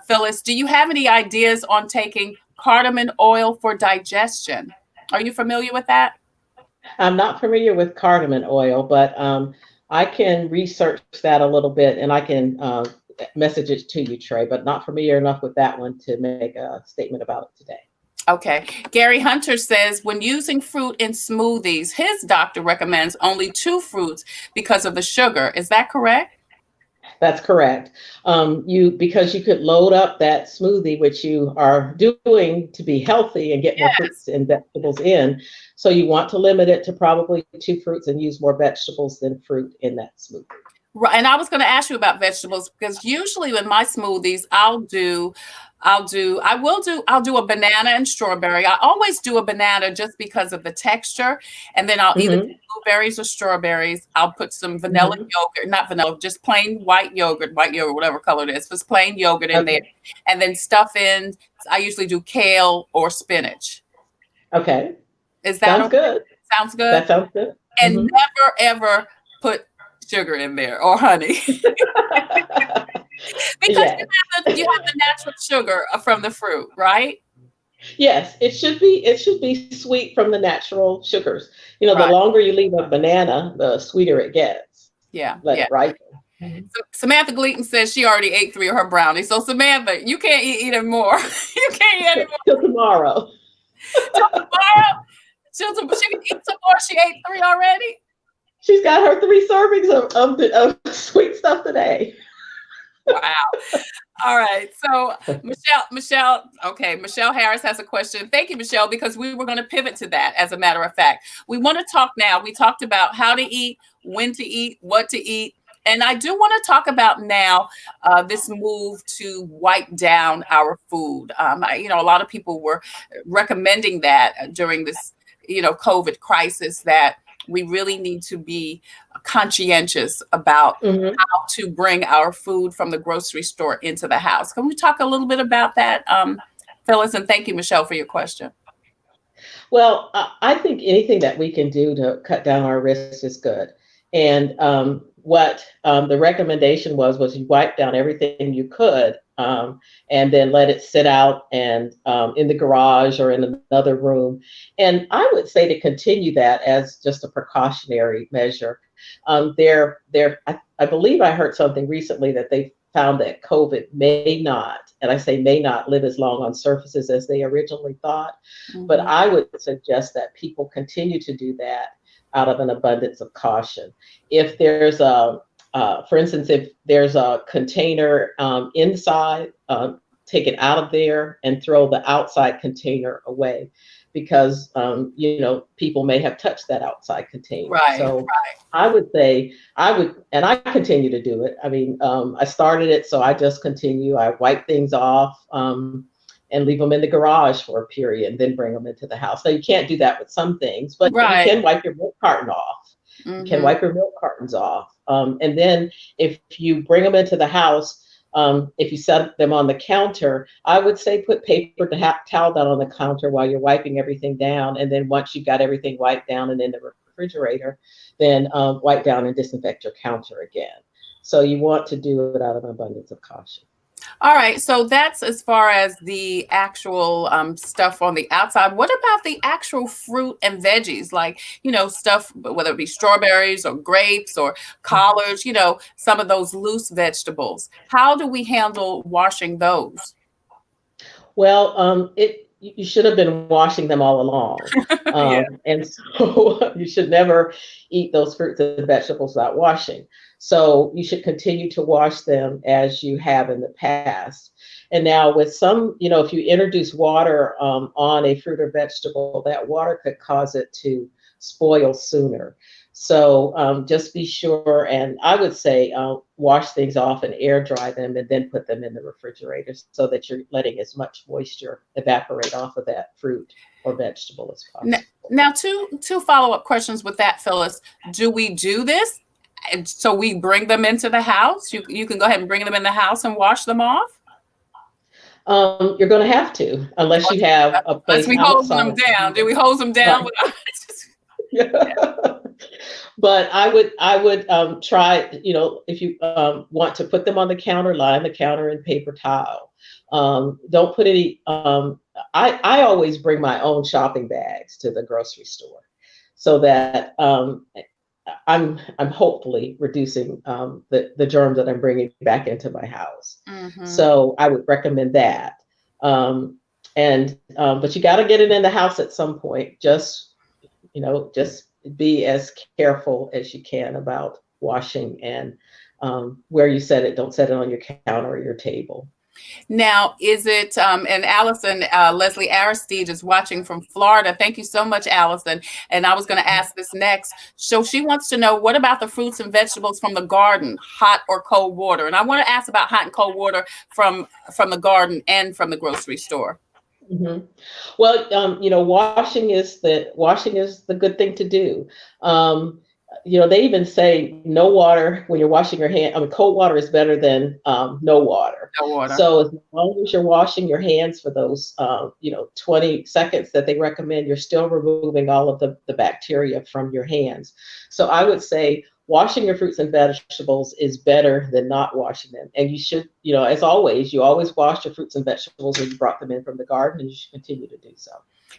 Phyllis, do you have any ideas on taking cardamom oil for digestion? Are you familiar with that?
I'm not familiar with cardamom oil, but I can research that a little bit and I can message it to you, Trey, but not familiar enough with that one to make a statement about it today.
Okay. Gary Hunter says when using fruit in smoothies, his doctor recommends only 2 fruits because of the sugar. Is that correct?
That's correct. Because you could load up that smoothie, which you are doing to be healthy and get more fruits and vegetables in. So you want to limit it to probably 2 fruits and use more vegetables than fruit in that smoothie.
Right. And I was going to ask you about vegetables because usually in my smoothies, I'll do a banana and strawberry. I always do a banana just because of the texture. And then I'll either do blueberries or strawberries. I'll put some vanilla yogurt, not vanilla, just plain white yogurt, whatever color it is, just plain yogurt in there. And then stuff in, I usually do kale or spinach.
Okay.
Is that
Sounds good?
Sounds good?
That sounds good.
And never, ever put sugar in there or honey. Because you have the natural sugar from the fruit, right?
Yes, it should be sweet from the natural sugars. The longer you leave a banana, the sweeter it gets.
Yeah.
Let it ripen.
Samantha Gleaton says she already ate 3 of her brownies. So Samantha, you can't eat any more. You can't eat any more.
Till tomorrow.
Till tomorrow? She can eat some more. She ate 3 already?
She's got her 3 servings of sweet stuff today.
Wow. All right. So Michelle Harris has a question. Thank you, Michelle, because we were going to pivot to that, as a matter of fact. We want to talk now. We talked about how to eat, when to eat, what to eat. And I do want to talk about now this move to wipe down our food. A lot of people were recommending that during this, COVID crisis, that we really need to be conscientious about how to bring our food from the grocery store into the house. Can we talk a little bit about that, Phyllis? And thank you, Michelle, for your question.
Well, I think anything that we can do to cut down our risks is good. And what the recommendation was you wipe down everything you could and then let it sit out and in the garage or in another room. And I would say to continue that as just a precautionary measure. I believe I heard something recently that they found that COVID may not, and I say may not, live as long on surfaces as they originally thought. But I would suggest that people continue to do that. out of an abundance of caution. If there's for instance, if there's a container inside, take it out of there and throw the outside container away, because people may have touched that outside container.
Right.
So I would say and I continue to do it. I mean, I started it, so I just continue. I wipe things off. And leave them in the garage for a period and then bring them into the house. Now, you can't do that with some things, but you
Right.
can wipe your milk carton off. You can wipe your milk cartons off. And then if you bring them into the house, if you set them on the counter, I would say put paper towel down on the counter while you're wiping everything down. And then once you've got everything wiped down and in the refrigerator, then wipe down and disinfect your counter again. So you want to do it out of an abundance of caution.
All right, so that's as far as the actual stuff on the outside. What about the actual fruit and veggies, like, stuff, whether it be strawberries or grapes or collards, some of those loose vegetables? How do we handle washing those?
Well, you should have been washing them all along.
Yeah.
And so you should never eat those fruits and vegetables without washing. So you should continue to wash them as you have in the past. And now with some, if you introduce water on a fruit or vegetable, that water could cause it to spoil sooner. So just be sure, and I would say wash things off and air dry them and then put them in the refrigerator so that you're letting as much moisture evaporate off of that fruit or vegetable as possible.
Now, two follow-up questions with that, Phyllis. Do we do this? And so we bring them into the house? You can go ahead and bring them in the house and wash them off?
You're going to have to, unless you have a place
outside. We hose them down. Do we hose them down?
Right. But I would try, if you want to put them on the counter, lie on the counter in paper towel. Don't put any, I always bring my own shopping bags to the grocery store so that I'm hopefully reducing the germs that I'm bringing back into my house.
Mm-hmm.
So I would recommend that. But you got to get it in the house at some point. Just be as careful as you can about washing and where you set it. Don't set it on your counter or your table.
Now, is it, and Allison, Leslie Aristide is watching from Florida. Thank you so much, Allison. And I was going to ask this next. So she wants to know, what about the fruits and vegetables from the garden, hot or cold water? And I want to ask about hot and cold water from the garden and from the grocery store.
Mm-hmm. Well, washing is the good thing to do. They even say no water when you're washing your hand. I mean, cold water is better than no water.
No water.
So as long as you're washing your hands for those, 20 seconds that they recommend, you're still removing all of the bacteria from your hands. So I would say washing your fruits and vegetables is better than not washing them. And you should, as always, you always wash your fruits and vegetables when you brought them in from the garden, and you should continue to do so.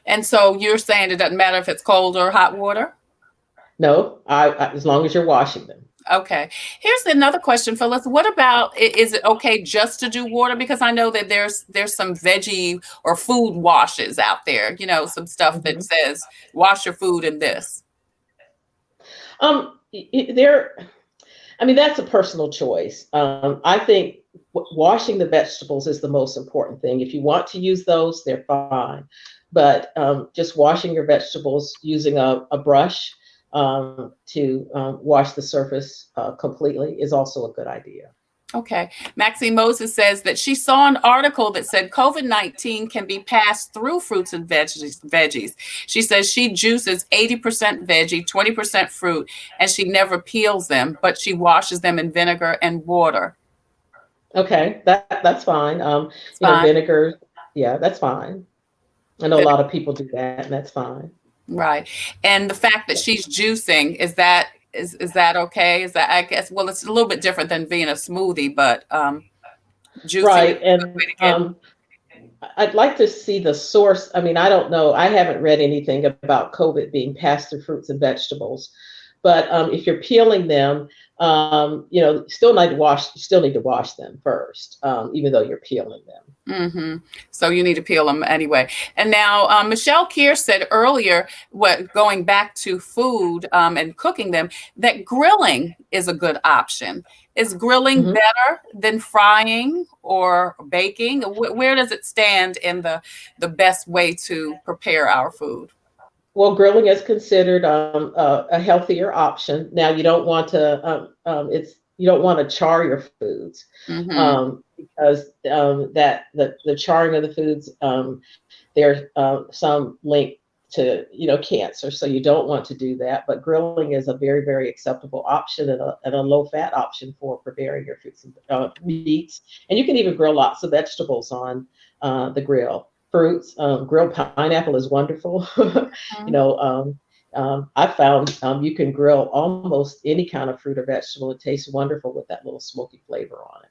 And so you're saying it doesn't matter if it's cold or hot water?
No, as long as you're washing them.
Okay. Here's another question, Phyllis. What about, is it okay just to do water? Because I know that there's some veggie or food washes out there, some stuff that says wash your food in this.
That's a personal choice. I think washing the vegetables is the most important thing. If you want to use those, they're fine. But just washing your vegetables using a brush to wash the surface completely is also a good idea.
Okay. Maxine Moses says that she saw an article that said COVID-19 can be passed through fruits and veggies. She says she juices 80% veggie, 20% fruit, and she never peels them, but she washes them in vinegar and water.
Okay, that's fine.
Fine.
Vinegar, yeah, that's fine. I know a lot of people do that, and that's fine.
Right. And the fact that she's juicing, is that okay? Is that, I guess, well, it's a little bit different than being a smoothie, but juicing.
Right. And I'd like to see the source. I mean, I don't know. I haven't read anything about COVID being passed through fruits and vegetables. But if you're peeling them, you still need to wash them first, even though you're peeling them.
So you need to peel them anyway. And now, Michelle Keir said earlier, going back to food and cooking them, that grilling is a good option. Is grilling
Mhm.
better than frying or baking? Where does it stand in the best way to prepare our food?
Well, grilling is considered a healthier option. Now, you don't want to char your foods,
Hmm.
because that the charring of the foods, there's some link to cancer, so you don't want to do that. But grilling is a very, very acceptable option, and a low fat option for preparing your foods, meats, and you can even grill lots of vegetables on the grill. Fruits, grilled pineapple is wonderful. I found you can grill almost any kind of fruit or vegetable. It tastes wonderful with that little smoky flavor on it.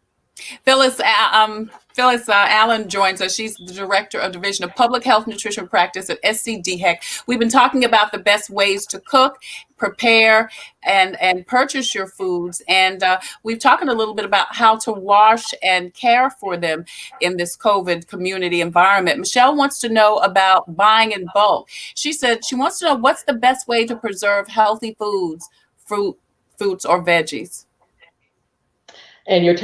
Phyllis Allen joins us. She's the director of Division of Public Health Nutrition Practice at SCDHEC. We've been talking about the best ways to cook, prepare, and purchase your foods, and we've talked a little bit about how to wash and care for them in this COVID community environment. Michelle wants to know about buying in bulk. She said she wants to know what's the best way to preserve healthy foods, fruits, or veggies.
And she's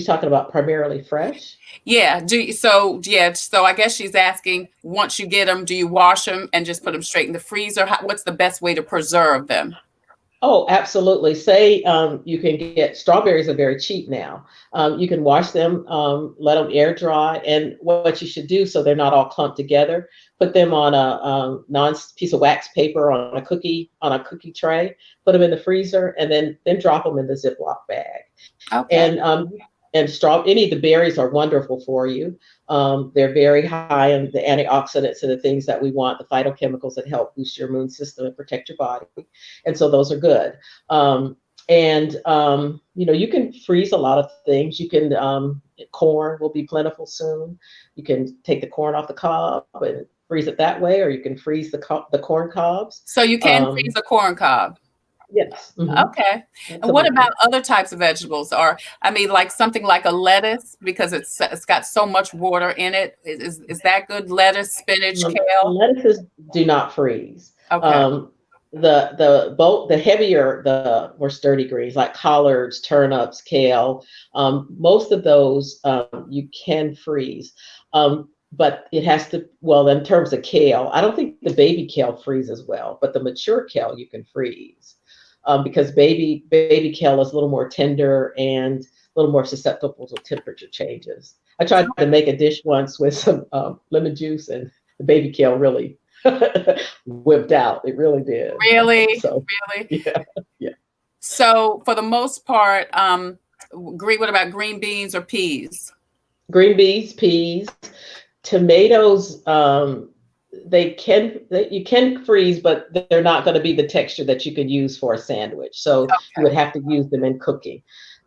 talking about primarily fresh.
Yeah. So I guess she's asking, once you get them, do you wash them and just put them straight in the freezer? What's the best way to preserve them?
Oh, absolutely. Say you can get strawberries are very cheap now. You can wash them, let them air dry, and what you should do so they're not all clumped together, put them on a non piece of wax paper on a cookie tray, put them in the freezer, and then drop them in the Ziploc bag.
Okay.
And any of the berries are wonderful for you. They're very high in the antioxidants and the things that we want, the phytochemicals that help boost your immune system and protect your body. And so those are good. You can freeze a lot of things. Corn will be plentiful soon. You can take the corn off the cob and freeze it that way, or you can freeze the corn cobs.
So you can freeze a corn cob.
Yes.
Okay. And what about other types of vegetables? Or I mean, like something like a lettuce, because it's got so much water in it. Is that good? Lettuce, spinach, kale?
Lettuces do not freeze.
Okay.
The heavier, the more sturdy greens like collards, turnips, kale, most of those you can freeze. But it has to, well, in terms of kale, I don't think the baby kale freezes well, but the mature kale you can freeze, because baby kale is a little more tender and a little more susceptible to temperature changes. I tried to make a dish once with some lemon juice, and the baby kale really whipped out. It really did.
Really?
So
Really?
yeah, yeah.
So for the most part, what about green beans or peas?
Green beans, peas, tomatoes. You can freeze, but they're not going to be the texture that you can use for a sandwich. So you would have to use them in cooking.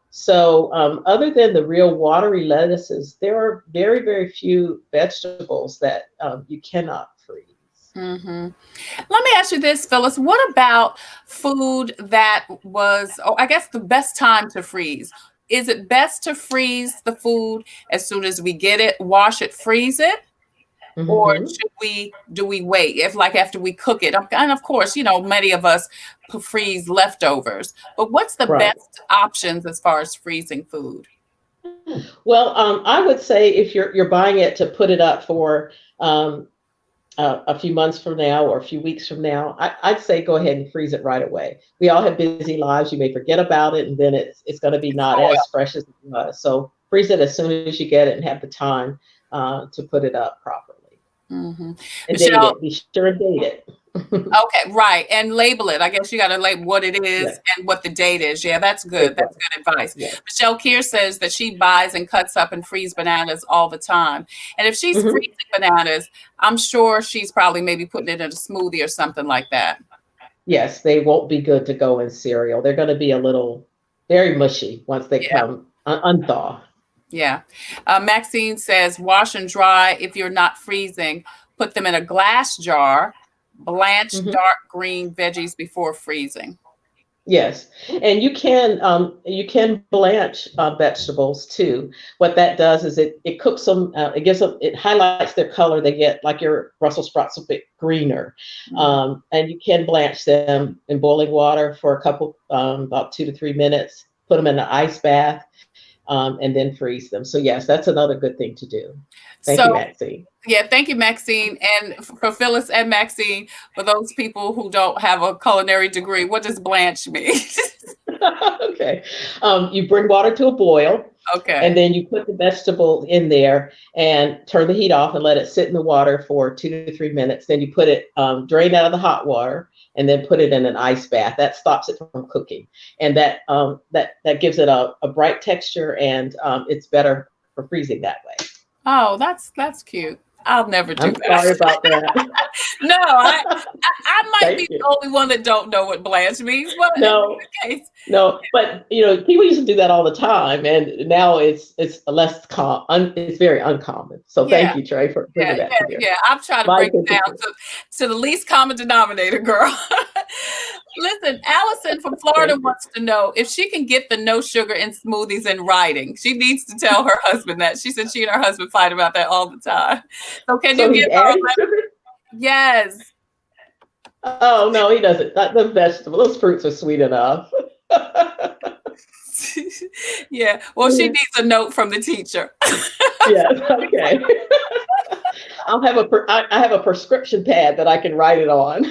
So other than the real watery lettuces, there are very, very few vegetables that you cannot freeze.
Hmm. Let me ask you this, Phyllis. What about food that was, oh, I guess the best time to freeze? Is it best to freeze the food as soon as we get it, wash it, freeze it? Or
Hmm.
do we wait if like after we cook it? And of course, many of us freeze leftovers, but what's the
Right.
best options as far as freezing food?
Well, I would say if you're buying it to put it up for um, a few months from now or a few weeks from now, I'd say go ahead and freeze it right away. We all have busy lives. You may forget about it, and then it's going to be not
Spoil.
as fresh as it was. So freeze it as soon as you get it and have the time to put it up properly.
Hmm.
And date
Michelle,
it. Be sure and date it.
okay, right. And label it. I guess you got to label what it is
Yes,
and what the date is. Yeah, that's good. That's
exactly.
good advice.
Yes.
Michelle Keir says that she buys and cuts up and frees bananas all the time. And if she's
Hmm.
freezing bananas, I'm sure she's probably maybe putting it in a smoothie or something like that.
Yes, they won't be good to go in cereal. They're going to be a little very mushy once they
Yeah,
come unthaw.
yeah. Maxine says wash and dry if you're not freezing. Put them in a glass jar Blanch
Mhm.
dark green veggies before freezing.
Yes, and you can blanch vegetables too. What that does is it cooks them. It gives them, it highlights their color. They get like your Brussels sprouts a bit greener,
Mhm.
and you can blanch them in boiling water for a couple about 2 to 3 minutes. Put them in an ice bath, and then freeze them. So yes, that's another good thing to do. Thank
So,
you, Maxine.
yeah, thank you, Maxine. And for Phyllis and Maxine, for those people who don't have a culinary degree, what does blanch mean?
Okay, you bring water to a boil. And
Okay.
then you put the vegetable in there and turn the heat off and let it sit in the water for 2 to 3 minutes. Then you put it, drain out of the hot water, and then put it in an ice bath. That stops it from cooking, and that gives it a bright texture, and it's better for freezing that way.
Oh, that's cute. I'll never do
I'm
that.
sorry about that.
No, I might be
Thank you.
the only one that don't know what blanch means, but in
No,
any case,
no, but people used to do that all the time, and now it's less it's very uncommon. So
yeah,
thank you, Trey, for
yeah,
bringing that
yeah,
to your
yeah. I'm trying to
light
break it down
attention.
to the least common denominator, girl. Listen, Allison from Florida
Thank you.
wants to know if she can get the no sugar in smoothies in writing. She needs to tell her husband that. She said she and her husband fight about that all the time. So can you
So
give
he's
her a
adding
letter?
sugar?
Yes.
Oh no, he doesn't. Not the vegetable. Those fruits are sweet enough.
Yeah. Well, she needs a note from the teacher.
Yes. Okay. I have a prescription pad that I can write it on.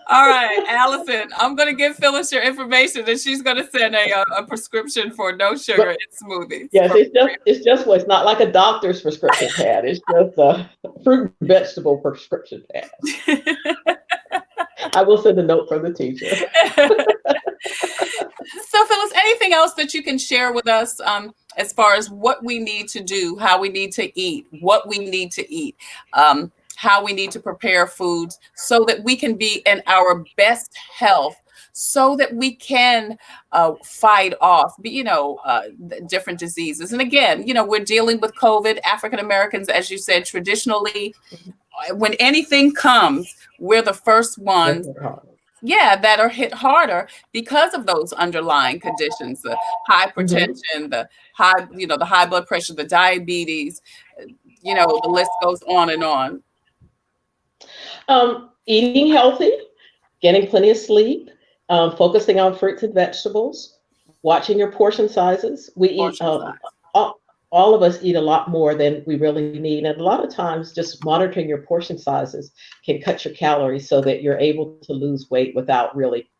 All right, Allison, I'm going to give Phyllis your information and she's going to send a prescription for no sugar
But
in smoothies.
yes, it's not like a doctor's prescription pad. It's just a fruit and vegetable prescription pad. I will send a note from the teacher.
So, Phyllis, anything else that you can share with us as far as what we need to do, how we need to eat, what we need to eat, how we need to prepare foods so that we can be in our best health, so that we can fight off, different diseases. And again, we're dealing with COVID. African Americans, as you said, traditionally, when anything comes, we're the first
That's
ones,
hard.
yeah, that are hit harder because of those underlying conditions, the
Mhm.
hypertension, the high blood pressure, the diabetes, the list goes on and on.
Eating healthy, getting plenty of sleep, focusing on fruits and vegetables, watching your portion sizes. We eat,
Portion size.
all of us eat a lot more than we really need. And a lot of times, just monitoring your portion sizes can cut your calories so that you're able to lose weight without really,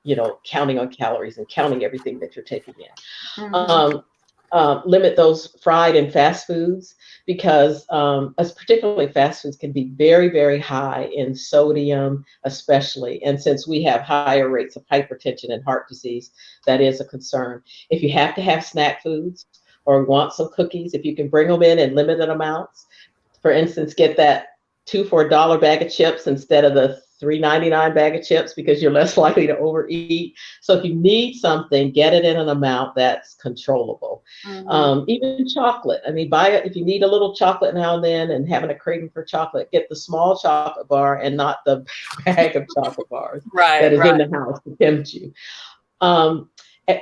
counting on calories and counting everything that you're taking in.
Mhm.
Limit those fried and fast foods because, as particularly fast foods, can be very, very high in sodium, especially. And since we have higher rates of hypertension and heart disease, that is a concern. If you have to have snack foods or want some cookies, if you can bring them in limited amounts, for instance, get that 2 for $1 bag of chips instead of the 3.99 bag of chips because you're less likely to overeat. So if you need something, get it in an amount that's controllable.
Mhm.
Even chocolate. I mean, buy it if you need a little chocolate now and then and having a craving for chocolate. Get the small chocolate bar and not the bag of chocolate bars that
Right,
is in
right.
the house to tempt you. Um,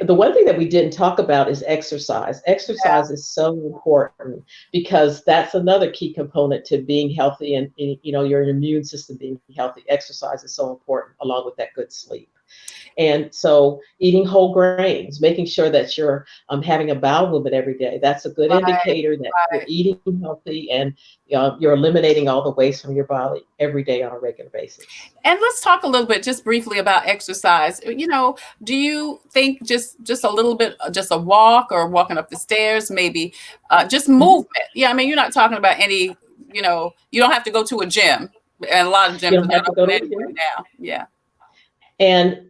the one thing that we didn't talk about is exercise. Exercise is so important because that's another key component to being healthy and your immune system being healthy. Exercise is so important along with that good sleep. And so eating whole grains, making sure that you're having a bowel movement every day, that's a good
Right,
indicator that you're
right.
eating healthy and you're eliminating all the waste from your body every day on a regular basis.
And let's talk a little bit just briefly about exercise. Do you think just a little bit, just a walk or walking up the stairs, maybe just
Mhm.
movement? Yeah, I mean, you're not talking about you don't have to go to a gym. And a lot of
You
gyms are
don't have
not
to go
open
to a
anyway
gym.
now. Yeah.
And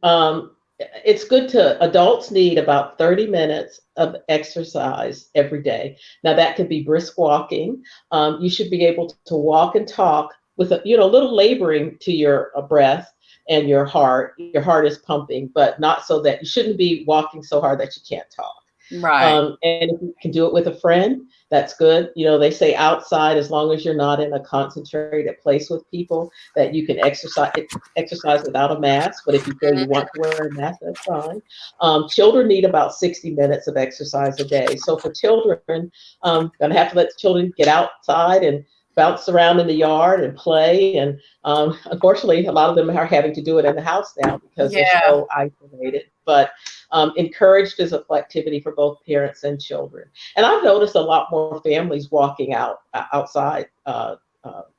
it's good to, adults need about 30 minutes of exercise every day. Now, that could be brisk walking. You should be able to walk and talk with a little laboring to your breath and your heart. Your heart is pumping, but not so that you shouldn't be walking so hard that you can't talk.
Right.
And if you can do it with a friend, that's good. They say outside, as long as you're not in a concentrated place with people, that you can exercise without a mask. But if you feel you want to wear a mask, that's fine. Children need about 60 minutes of exercise a day. So for children, gonna have to let the children get outside and bounce around in the yard and play. And unfortunately, a lot of them are having to do it in the house now because they're
Yeah.
so isolated. But encouraged physical activity for both parents and children. And I've noticed a lot more families walking outside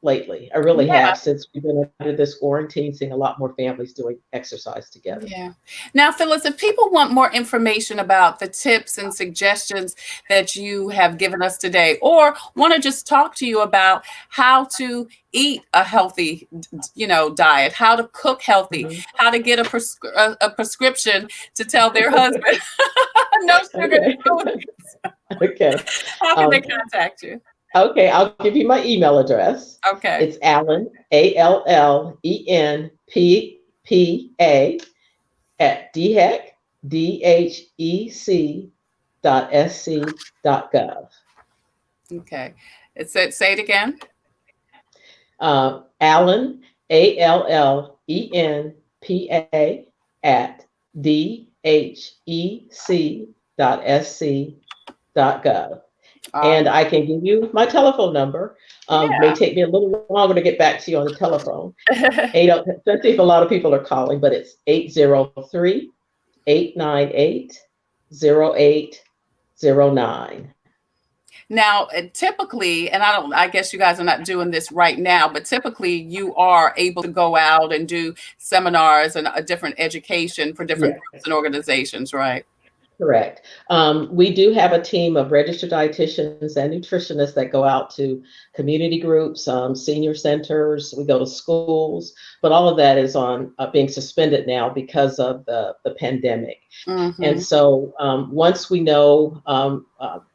lately. I really
Yeah.
have, since we've been under this quarantine, seeing a lot more families doing exercise together.
Yeah. Now, Phyllis, if people want more information about the tips and suggestions that you have given us today, or want to just talk to you about how to eat a healthy, diet, how to cook healthy,
Mhm.
how to get a prescription to tell their husband no sugar,
Okay.
no sweets,
Okay.
how can they
Um,
contact you?
okay. I'll give you my email address.
Okay.
It's Allen, ALLENPPA at dhec.sc.gov.
Okay. Say it again.
Allen, ALLENPA at dhec.sc.gov.
Uh,
And I can give you my telephone number. May take me a little longer to get back to you on the telephone.
yeah.
Especially if a lot of people are calling, but it's 803-898-0809.
Now, typically, and I guess you guys are not doing this right now, but typically you are able to go out and do seminars and a different education for different
Yes.
groups and organizations, right?
Correct. We do have a team of registered dietitians and nutritionists that go out to community groups, senior centers. We go to schools, but all of that is on being suspended now because of the pandemic. And
Hmm.
so once we know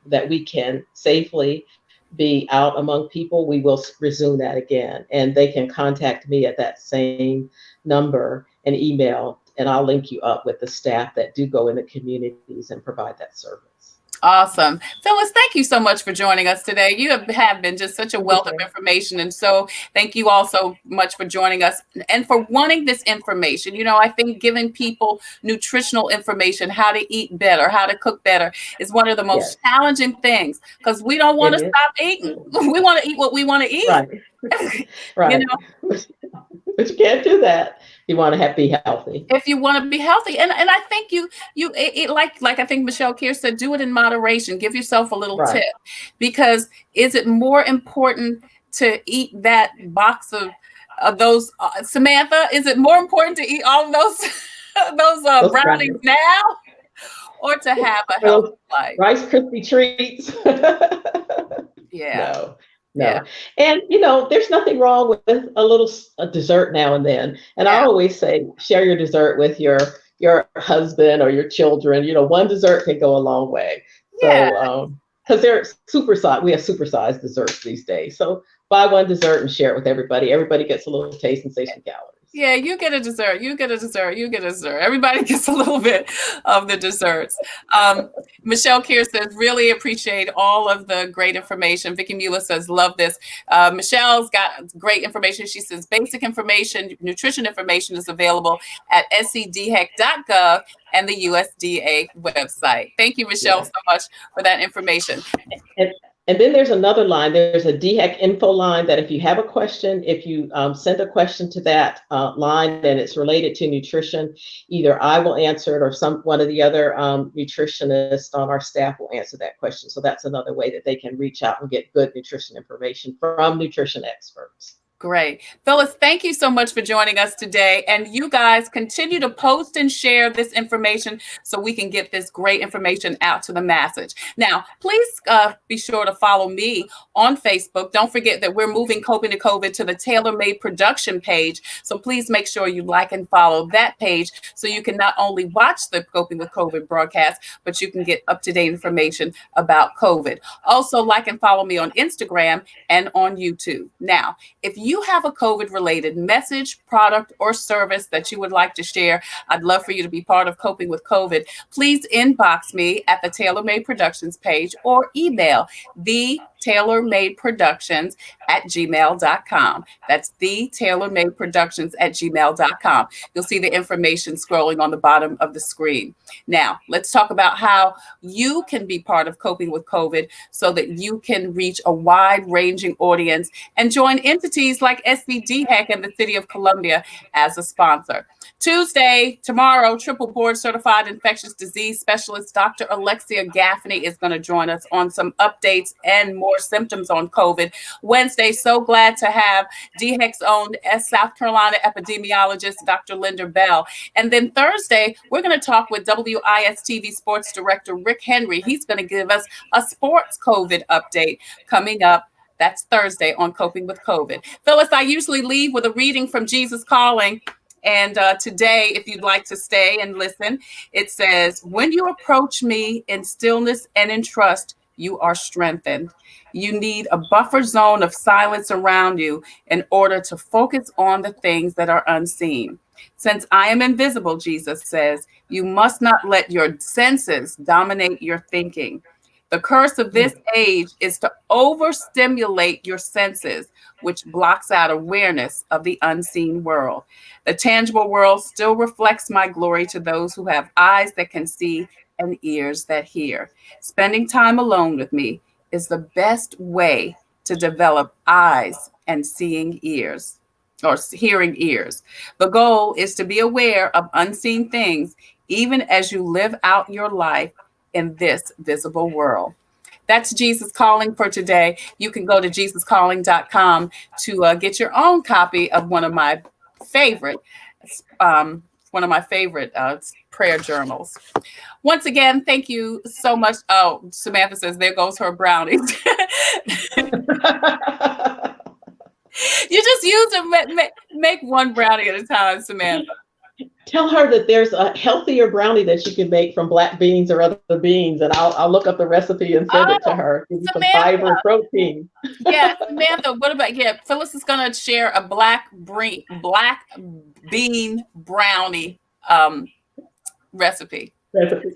that we can safely be out among people, we will resume that again. And they can contact me at that same number and email, and I'll link you up with the staff that do go in the communities and provide that service.
Awesome. Phyllis, thank you so much for joining us today. You have been just such a
Thank you,
wealth of
Sherry.
information. And so thank you all so much for joining us and for wanting this information. I think giving people nutritional information, how to eat better, how to cook better, is one of the most
Yes,
challenging things because we don't want
it
to
is.
stop eating. We want to eat what we want to eat.
Right,
you
right.
know,
But you can't do that. You want to be healthy.
if you want to be healthy. And I think like I think Michelle Keir said, do it in moderation. Give yourself a little tip,
Right.
because is it more important to eat that box of those Samantha, is it more important to eat all of those those
Those
brownies
brownies.
now, or to have a healthy
Those
life?
Rice Krispie treats.
Yeah.
No,
Yeah.
no. And there's nothing wrong with a little a dessert now and then. And I
Yeah.
always say, share your dessert with your husband or your children. One dessert can go a long way.
Yeah.
So, because they're supersized, we have supersized desserts these days. So buy one dessert and share it with everybody. Everybody gets a little taste and save some calories.
Yeah, you get a dessert. You get a dessert. You get a dessert. Everybody gets a little bit of the desserts. Um, Michelle Keir says, really appreciate all of the great information. Vicky Mueller says, love this. Michelle's got great information. She says, basic information, nutrition information is available at scdhec.gov and the USDA website. Thank you, Michelle,
Yeah.
so much for that information.
And and then there's another line. There's a DHEC info line that if you have a question, if you send a question to that line and it's related to nutrition, either I will answer it or one of the other nutritionists on our staff will answer that question. So that's another way that they can reach out and get good nutrition information from nutrition experts.
Great. Phyllis, thank you so much for joining us today. And you guys continue to post and share this information so we can get this great information out to the masses. Now, please be sure to follow me on Facebook. Don't forget that we're moving Coping to COVID to the tailor-made production page. So please make sure you like and follow that page so you can not only watch the Coping with COVID broadcast, but you can get up-to-date information about COVID. Also, like and follow me on Instagram and on YouTube. Now, if you you have a COVID-related message, product, or service that you would like to share, I'd love for you to be part of Coping with COVID. Please inbox me at the Tailor Made Productions page or email the tailormadeproductions@gmail.com. That's the tailormadeproductions@gmail.com. You'll see the information scrolling on the bottom of the screen. Now, let's talk about how you can be part of Coping with COVID so that you can reach a wide ranging audience and join entities like SCDHEC and the City of Columbia as a sponsor. Tuesday, tomorrow, triple board certified infectious disease specialist Dr. Alexia Gaffney is going to join us on some updates and more symptoms on COVID. Wednesday, so glad to have DHEC's own South Carolina epidemiologist, Dr. Linda Bell. And then Thursday, we're going to talk with WIS-TV sports director Rick Henry. He's going to give us a sports COVID update coming up. That's Thursday on Coping with COVID. Phyllis, I usually leave with a reading from Jesus Calling. And today, if you'd like to stay and listen, it says, when you approach me in stillness and in trust, you are strengthened. You need a buffer zone of silence around you in order to focus on the things that are unseen. Since I am invisible, Jesus says, you must not let your senses dominate your thinking. The curse of this age is to overstimulate your senses, which blocks out awareness of the unseen world. The tangible world still reflects my glory to those who have eyes that can see and ears that hear. Spending time alone with me is the best way to develop eyes and seeing ears or hearing ears. The goal is to be aware of unseen things, even as you live out your life in this visible world. That's Jesus Calling for today. You can go to jesuscalling.com to get your own copy of one of my favorite prayer journals. Once again, thank you so much. Oh, Samantha says, there goes her brownies. You just use it, make one brownie at a time, Samantha.
Tell her that there's a healthier brownie that you can make from black beans or other beans, and I'll look up the recipe and send it to her. Give you some fiber and protein.
Yeah, Samantha, what about, Phyllis is going to share a black bean brownie recipe.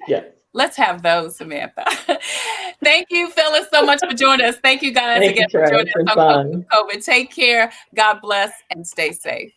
Yes.
Let's have those, Samantha. Thank you, Phyllis, so much for joining us. Thank you guys
Thank
again
you,
for joining us on COVID. Take care. God bless and stay safe.